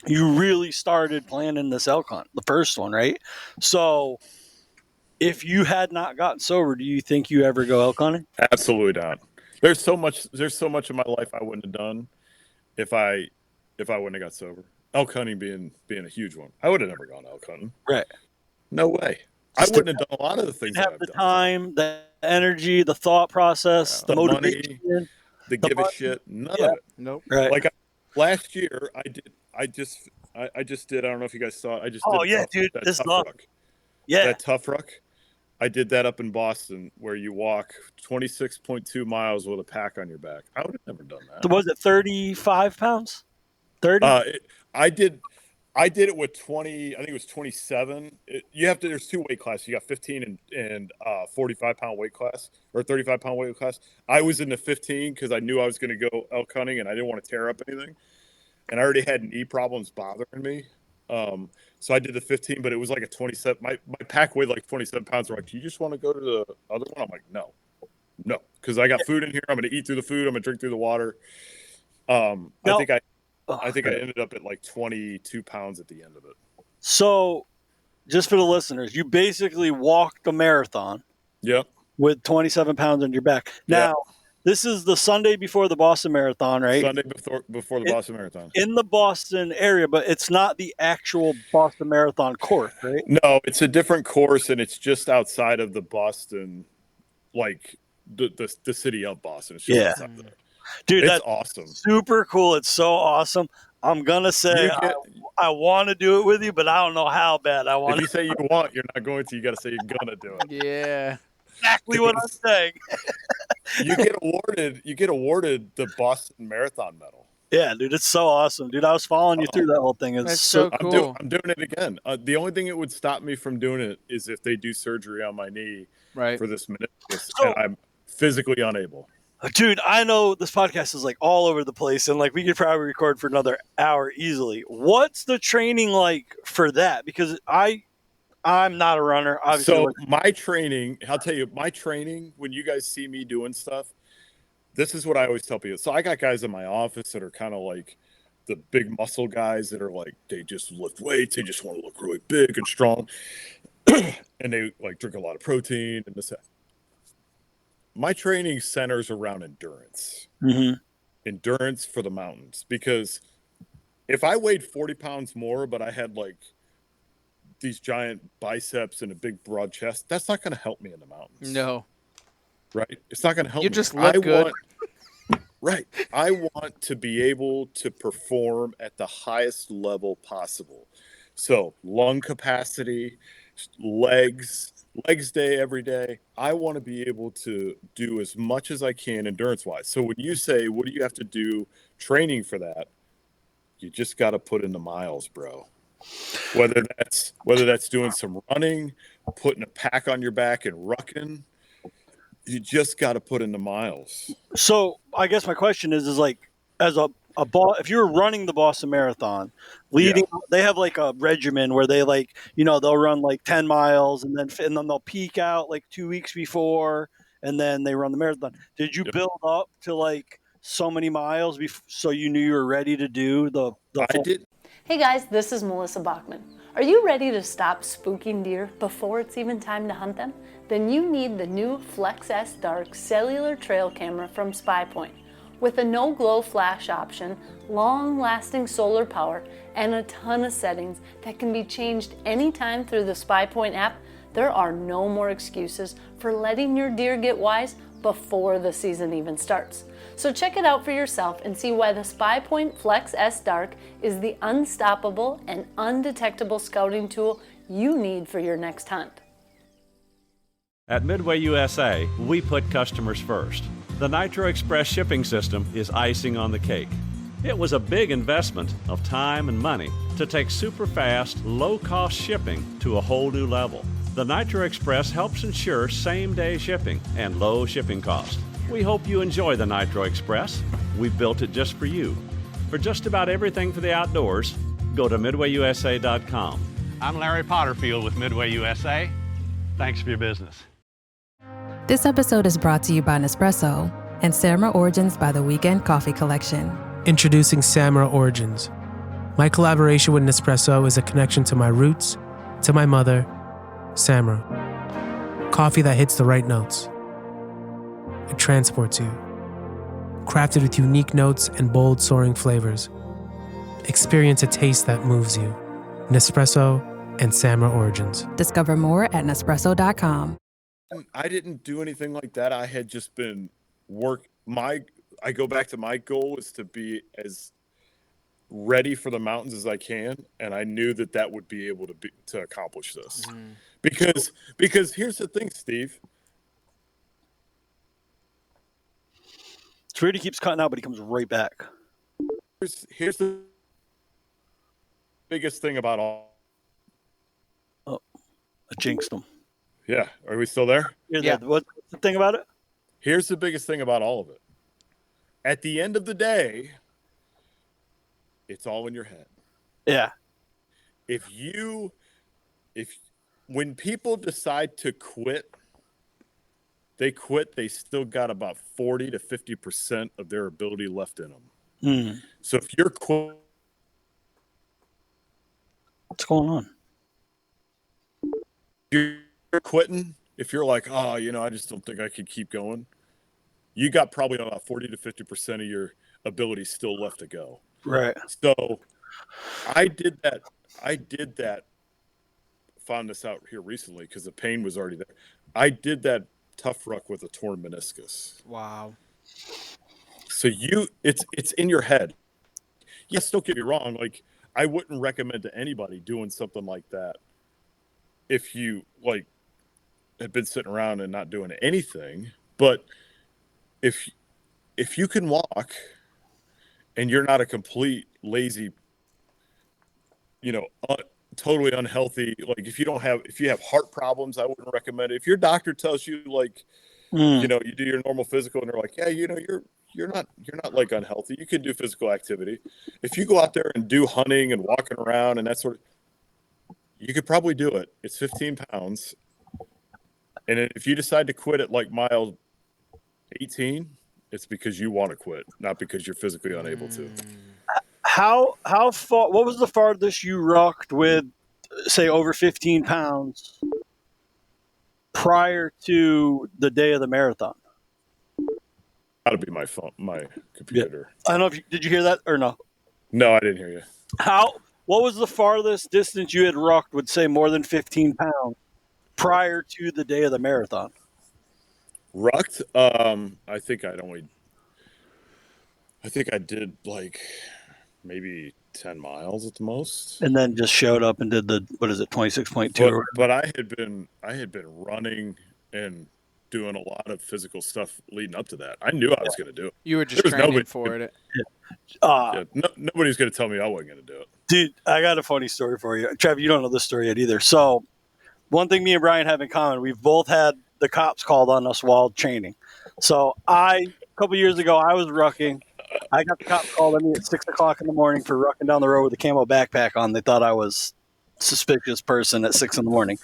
you really started planning this elk hunt, the first one, right? So if you had not gotten sober, do you think you ever go elk hunting? Absolutely not. There's so much in my life I wouldn't have done if I wouldn't have got sober. Elk hunting being a huge one. I would have never gone elk hunting. Right. No way. I wouldn't have done a lot of the things that I've the done. Time, the energy, the thought process, the motivation, money, the give a shit, none of it. Nope. Right. Like last year, I just did. I don't know if you guys saw it. I just did. This tough awesome. ruck. Yeah. That tough ruck. I did that up in Boston, where you walk 26.2 miles with a pack on your back. I would have never done that. Was it 35 pounds? 30? I did it with 20. I think it was 27. There's two weight classes. You got 15 and 45-pound weight class or 35-pound weight class. I was in the 15 because I knew I was going to go elk hunting and I didn't want to tear up anything. And I already had knee problems bothering me. So I did the 15, but it was like a 27. My pack weighed like 27 pounds. They're like, do you just want to go to the other one? I'm like, no, because I got food in here. I'm going to eat through the food. I'm going to drink through the water. I think I ended up at like 22 pounds at the end of it. So, just for the listeners, you basically walked a marathon. Yep. With 27 pounds on your back. Now, this is the Sunday before the Boston Marathon, right? Sunday before the Boston Marathon. In the Boston area, but it's not the actual Boston Marathon course, right? No, it's a different course, and it's just outside of the Boston, like the city of Boston. It's just outside there. Dude, it's that's awesome. Super cool. It's so awesome. I'm going to say I want to do it with you, but I don't know how bad I want to. If you say you want, you're not going to. You got to say you're going to do it. Yeah. Exactly what I'm saying. You get awarded the Boston Marathon medal. Yeah, dude, it's so awesome. Dude, I was following you through that whole thing. That's so cool. I'm doing it again. The only thing that would stop me from doing it is if they do surgery on my knee for this meniscus, and I'm physically unable. Dude, I know this podcast is like all over the place, and like we could probably record for another hour easily. What's the training like for that? Because I'm not a runner, obviously. So my training, I'll tell you, when you guys see me doing stuff, this is what I always tell people. So I got guys in my office that are kind of like the big muscle guys that are like, they just lift weights. They just want to look really big and strong. And they like drink a lot of protein and this. My training centers around endurance. Mm-hmm. Endurance for the mountains. Because if I weighed 40 pounds more, but I had like these giant biceps and a big broad chest, that's not going to help me in the mountains. No. Right? It's not going to help me. You just look good. Right. I want to be able to perform at the highest level possible. So lung capacity, legs day every day. I want to be able to do as much as I can endurance-wise. So when you say, what do you have to do training for that? You just got to put in the miles, bro. Whether that's doing some running, putting a pack on your back and rucking, you just got to put in the miles. So I guess my question is like, as if you're running the Boston Marathon, they have like a regimen where they like, they'll run like 10 miles and then they'll peak out like 2 weeks before, and then they run the marathon. Did you build up to like so many miles so you knew you were ready to do the I did. Hey guys, this is Melissa Bachman. Are you ready to stop spooking deer before it's even time to hunt them? Then you need the new Flex S Dark cellular trail camera from SpyPoint. With a no-glow flash option, long-lasting solar power, and a ton of settings that can be changed anytime through the SpyPoint app, there are no more excuses for letting your deer get wise before the season even starts. So check it out for yourself and see why the SpyPoint Flex S Dark is the unstoppable and undetectable scouting tool you need for your next hunt. At Midway USA, we put customers first. The Nitro Express shipping system is icing on the cake. It was a big investment of time and money to take super fast, low-cost shipping to a whole new level. The Nitro Express helps ensure same-day shipping and low shipping cost. We hope you enjoy the Nitro Express. We built it just for you. For just about everything for the outdoors, go to MidwayUSA.com. I'm Larry Potterfield with Midway USA. Thanks for your business. This episode is brought to you by Nespresso and Samra Origins by the Weekend Coffee Collection. Introducing Samra Origins. My collaboration with Nespresso is a connection to my roots, to my mother, Samra. Coffee that hits the right notes. It transports you. Crafted with unique notes and bold, soaring flavors. Experience a taste that moves you. Nespresso and Samra Origins. Discover more at Nespresso.com. I didn't do anything like that. I had just been I go back to my goal is to be as ready for the mountains as I can, and I knew that would be able to accomplish this. Because here's the thing, Steve. Trudy keeps cutting out, but he comes right back. Here's the biggest thing about all. Oh, I jinxed him. Yeah, are we still there? Yeah. What's the thing about it? Here's the biggest thing about all of it. At the end of the day, it's all in your head. Yeah. When people decide to quit, they still got about 40 to 50% of their ability left in them. So if you're what's going on? You're quitting, if you're like, oh, I just don't think I could keep going, you got probably about 40 to 50% of your ability still left to go. Right. So I did that, found this out here recently because the pain was already there. I did that tough ruck with a torn meniscus. Wow. So it's in your head. Yes, don't get me wrong. Like, I wouldn't recommend to anybody doing something like that if you have been sitting around and not doing anything. But if you can walk and you're not a complete lazy, totally unhealthy, like if you have heart problems, I wouldn't recommend it. If your doctor tells you you do your normal physical and they're like, yeah, you're not like unhealthy, you can do physical activity. If you go out there and do hunting and walking around and that sort of, you could probably do it. It's 15 pounds. And if you decide to quit at mile 18, it's because you want to quit, not because you're physically unable to. How far? What was the farthest you rocked with, say, over 15 pounds prior to the day of the marathon? That'll be my phone, my computer. Yeah. I don't know did you hear that or no? No, I didn't hear you. What was the farthest distance you had rocked with, say, more than 15 pounds prior to the day of the marathon? Rucked? I think I did maybe 10 miles at the most. And then just showed up and did 26.2? But I had been running and doing a lot of physical stuff leading up to that. I knew I was going to do it. You were just training for it. Nobody's going to tell me I wasn't going to do it. Dude, I got a funny story for you. Trev, you don't know this story yet either. So one thing me and Brian have in common, we've both had the cops called on us while training. So a couple years ago, I was rucking. I got the cops called on me at 6 o'clock in the morning for rucking down the road with a camo backpack on. They thought I was a suspicious person at 6 in the morning.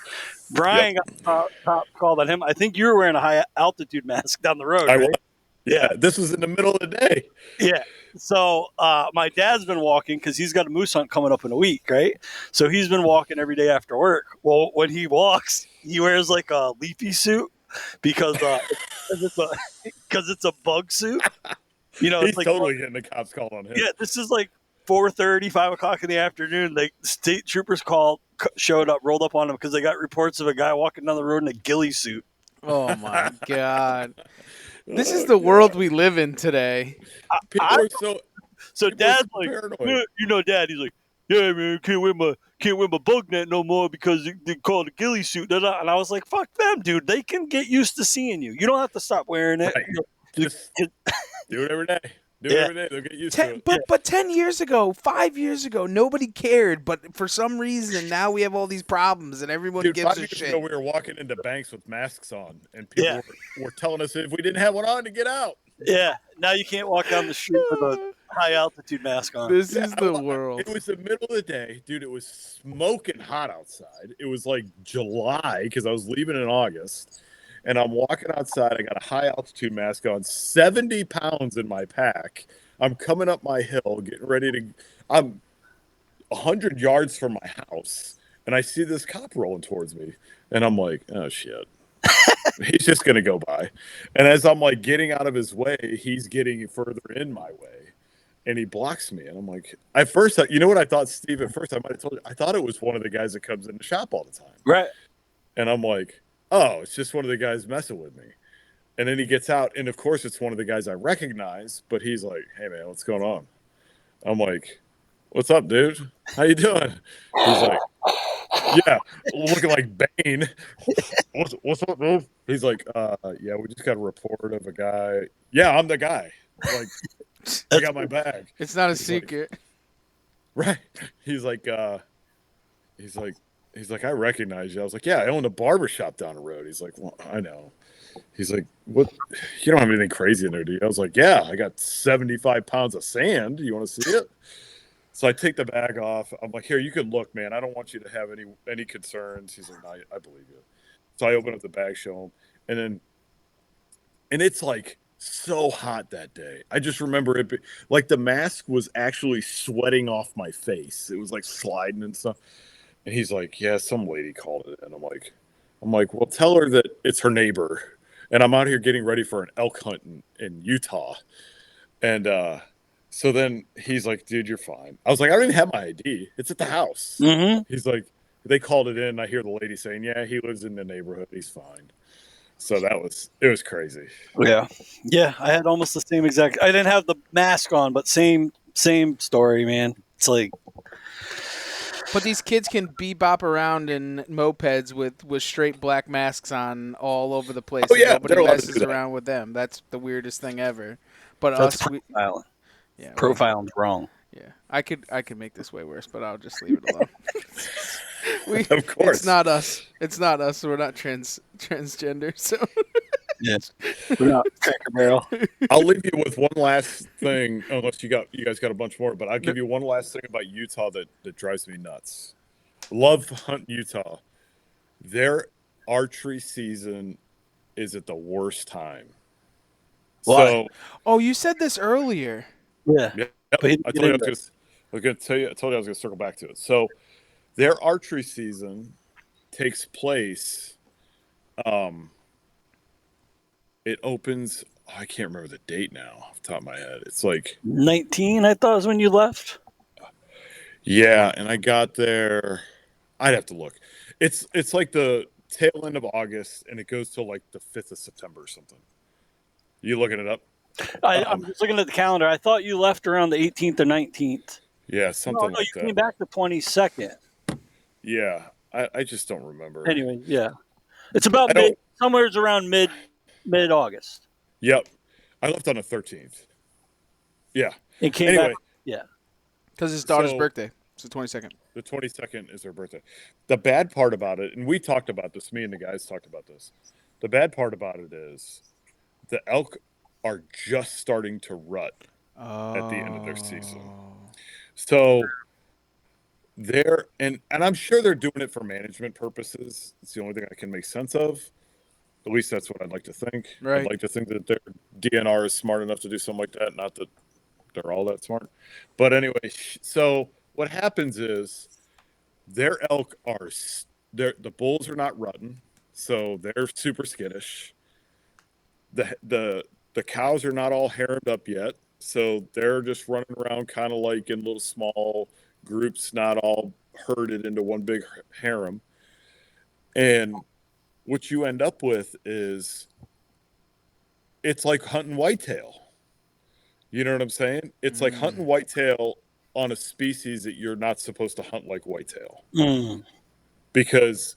Brian got the cops called on him. I think you were wearing a high altitude mask down the road, right? Yeah, this was in the middle of the day. Yeah. So my dad's been walking because he's got a moose hunt coming up in a week, right? So he's been walking every day after work. Well, when he walks, he wears like a leafy suit because it's a bug suit. He's it's totally getting the cops call on him. Yeah, this is 4:30, 5 o'clock in the afternoon. The state troopers showed up, rolled up on him because they got reports of a guy walking down the road in a ghillie suit. Oh my God. This is the world we live in today. So Dad's like, Dad, he's like, yeah, man, can't wear my bug net no more because they call it a ghillie suit. And I was like, fuck them, dude. They can get used to seeing you. You don't have to stop wearing it. Right. Just do it every day. Do it Yeah. every day. They'll get used to it. But 10 years ago, 5 years ago, nobody cared. But for some reason, now we have all these problems, and everyone Dude, gives 5 a years shit. ago, we were walking into banks with masks on, and people were telling us if we didn't have one on to get out. Yeah. Now you can't walk down the street with a high altitude mask on. This is the world. It was the middle of the day, dude. It was smoking hot outside. It was like July because I was leaving in August, and I'm walking outside. I got a high altitude mask on, 70 pounds in my pack. I'm coming up my hill, getting ready to. I'm 100 yards from my house, and I see this cop rolling towards me, and I'm like, oh shit. He's just gonna go by. And as I'm like getting out of his way, he's getting further in my way, and he blocks me. And I'm like, at first, you know what I thought, Steve? At first, I might have told you, I thought it was one of the guys that comes in the shop all the time. Right. And I'm like, oh, it's just one of the guys messing with me. And then he gets out, and of course, it's one of the guys I recognize. But he's like, hey man, what's going on? I'm like, what's up, dude? How you doing? He's like, yeah, looking like Bane. What's up, dude? He's like, yeah, we just got a report of a guy. Yeah, I'm the guy. Like, I got my bag. It's not a He's secret. Like, right. He's like, I recognize you. I was like, yeah, I own a barber shop down the road. He's like, well, I know. He's like, what? You don't have anything crazy in there, do you? I was like, yeah, I got 75 pounds of sand. You want to see it? So I take the bag off. I'm like, here, you can look, man. I don't want you to have any concerns. He's like, no, I believe you. So I open up the bag, show him, and it's like so hot that day. I just remember it, like the mask was actually sweating off my face. It was like sliding and stuff. And he's like, yeah, some lady called it. And I'm like, well, tell her that it's her neighbor. And I'm out here getting ready for an elk hunt in Utah. And, so then he's like, dude, you're fine. I was like, I don't even have my ID. It's at the house. Mm-hmm. He's like, they called it in. I hear the lady saying, yeah, he lives in the neighborhood. He's fine. So it was crazy. Yeah. Yeah. I had almost the same exact, I didn't have the mask on, but same story, man. It's like, But these kids can bebop around in mopeds with straight black masks on all over the place. Oh, yeah, Nobody they're allowed to messes do that. around with them. That's the weirdest thing ever. But that's us, profiling. Yeah, Profiling's wrong. Yeah, I could make this way worse, but I'll just leave it alone. Of course, it's not us. It's not us. We're not transgender. So yes, we're not Cracker Barrel. I'll leave you with one last thing, unless you guys got a bunch more. But I'll give you one last thing about Utah that drives me nuts. Love hunting Utah. Their archery season is at the worst time. Why? So, you said this earlier. Yeah. I told you I was going to circle back to it. So their archery season takes place. It opens. I can't remember the date now off the top of my head. It's like 19. I thought was when you left. Yeah, and I got there. I'd have to look. It's like the tail end of August, and it goes till like the 5th of September or something. You looking it up? I'm just looking at the calendar. I thought you left around the 18th or 19th. Yeah, something like that. You came back the 22nd. Yeah, I just don't remember. Anyway, yeah. It's about somewhere around mid-August. Yep. I left on the 13th. Yeah. It came back. Yeah. Because his daughter's birthday. It's the 22nd. The 22nd is her birthday. The bad part about it, and we talked about this, me and the guys talked about this. The bad part about it is the elk are just starting to rut at the end of their season. So they're, and I'm sure they're doing it for management purposes. It's the only thing I can make sense of. At least that's what I'd like to think. Right. I'd like to think that their DNR is smart enough to do something like that. Not that they're all that smart. But anyway, so what happens is their elk are, the bulls are not rutting, so they're super skittish. The cows are not all harromed up yet, so they're just running around kind of like in little small groups, not all herded into one big harem. And what you end up with is it's like hunting whitetail. You know what I'm saying? It's like hunting whitetail on a species that you're not supposed to hunt like whitetail. Because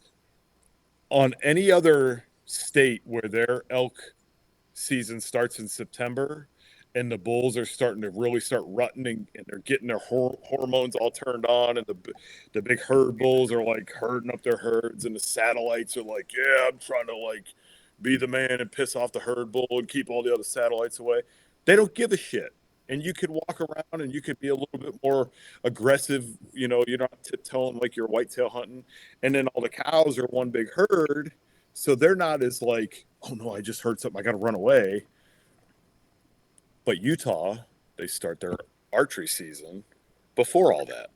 on any other state where their elk season starts in September and the bulls are starting to really start rutting and they're getting their hormones all turned on, and the big herd bulls are like herding up their herds, and the satellites are like, yeah, I'm trying to like be the man and piss off the herd bull and keep all the other satellites away. They don't give a shit. And you could walk around and you could be a little bit more aggressive. You know, you're not tiptoeing like you're whitetail hunting. And then all the cows are one big herd. So they're not as like, oh no, I just heard something, I got to run away. But Utah, they start their archery season before all that.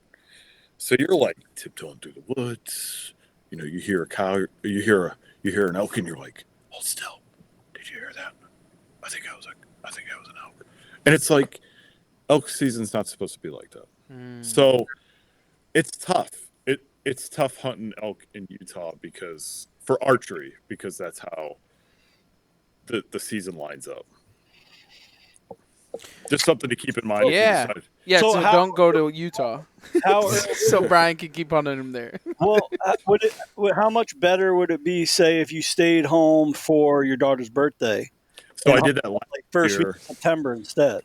So you're like tiptoeing through the woods. You know, you hear a cow, you hear an elk, and you're like, hold still. Did you hear that? I think I was an elk. And it's like, elk season's not supposed to be like that. So it's tough. It's tough hunting elk in Utah for archery, because that's how the season lines up. Just something to keep in mind. Yeah. Yeah, so don't go to Utah. So Brian can keep hunting him there. Well, how much better would it be, say, if you stayed home for your daughter's birthday? So I did that last first year. week of September instead.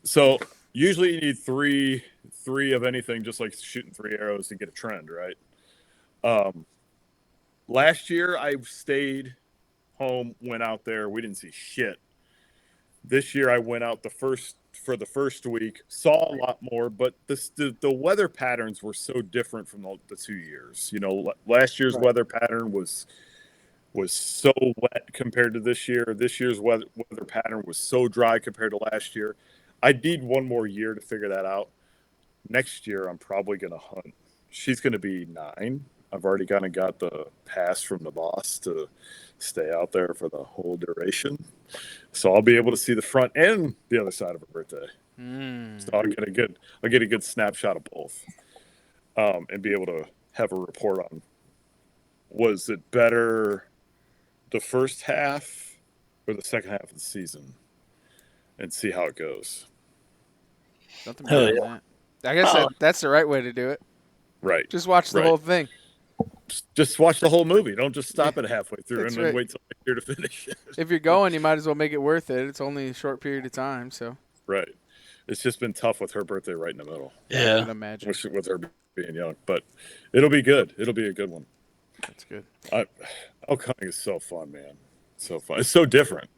So usually you need three of anything, just like shooting 3 arrows to get a trend, right? Last year I stayed home, went out there. We didn't see shit. This year I went out for the first week, saw a lot more, but the weather patterns were so different from the 2 years. You know, last year's weather pattern was so wet compared to this year. This year's weather pattern was so dry compared to last year. I need one more year to figure that out. Next year, I'm probably going to hunt. She's going to be 9. I've already kind of got the pass from the boss to stay out there for the whole duration. So I'll be able to see the front and the other side of her birthday. So I'll get a good snapshot of both, and be able to have a report on, was it better the first half or the second half of the season, and see how it goes. Nothing better than that. I guess that's the right way to do it. Right. Just watch the whole thing. Just watch the whole movie. Don't just stop it halfway through and then wait till next year to finish it. If you're going, you might as well make it worth it. It's only a short period of time, so. Right. It's just been tough with her birthday right in the middle. Yeah. I can imagine. With her being young. But it'll be good. It'll be a good one. That's good. Elk hunting is so fun, man. So fun. It's so different.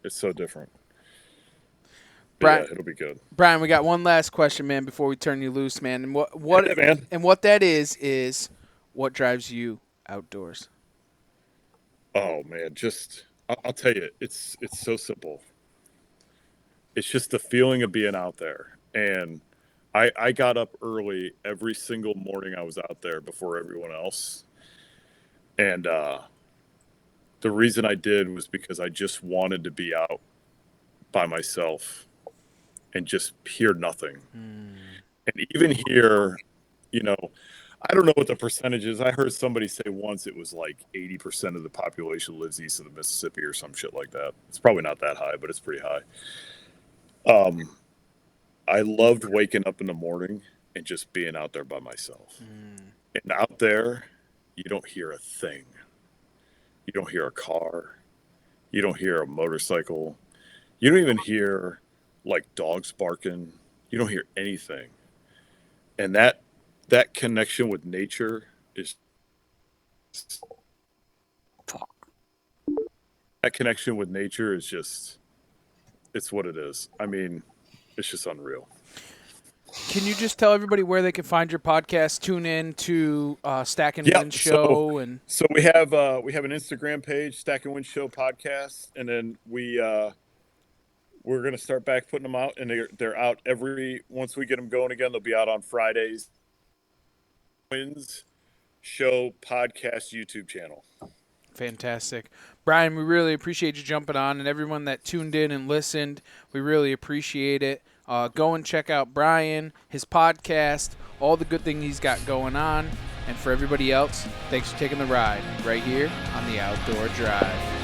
Brian, yeah, it'll be good. Brian, we got one last question, man, before we turn you loose, man. And what that is what drives you outdoors? Oh man, I'll tell you, it's so simple. It's just the feeling of being out there. And I got up early every single morning I was out there before everyone else. And the reason I did was because I just wanted to be out by myself and just hear nothing. And even hear, you know, I don't know what the percentage is. I heard somebody say once it was like 80% of the population lives east of the Mississippi or some shit like that. It's probably not that high, but it's pretty high. I loved waking up in the morning and just being out there by myself. And out there, you don't hear a thing. You don't hear a car. You don't hear a motorcycle. You don't even hear like dogs barking. You don't hear anything. And that connection with nature is just, it's what it is. I mean, it's just unreal. Can you just tell everybody where they can find your podcast? Tune in to Stack and Win Show, so we have an Instagram page, Stack and Win Show podcast, and then we're gonna start back putting them out, and they're out once we get them going again. They'll be out on Fridays. Wins Show podcast YouTube channel. Fantastic. Brian, we really appreciate you jumping on, and everyone that tuned in and listened, we really appreciate it. Go and check out Brian, his podcast, all the good things he's got going on. And for everybody else, thanks for taking the ride right here on the Outdoor Drive.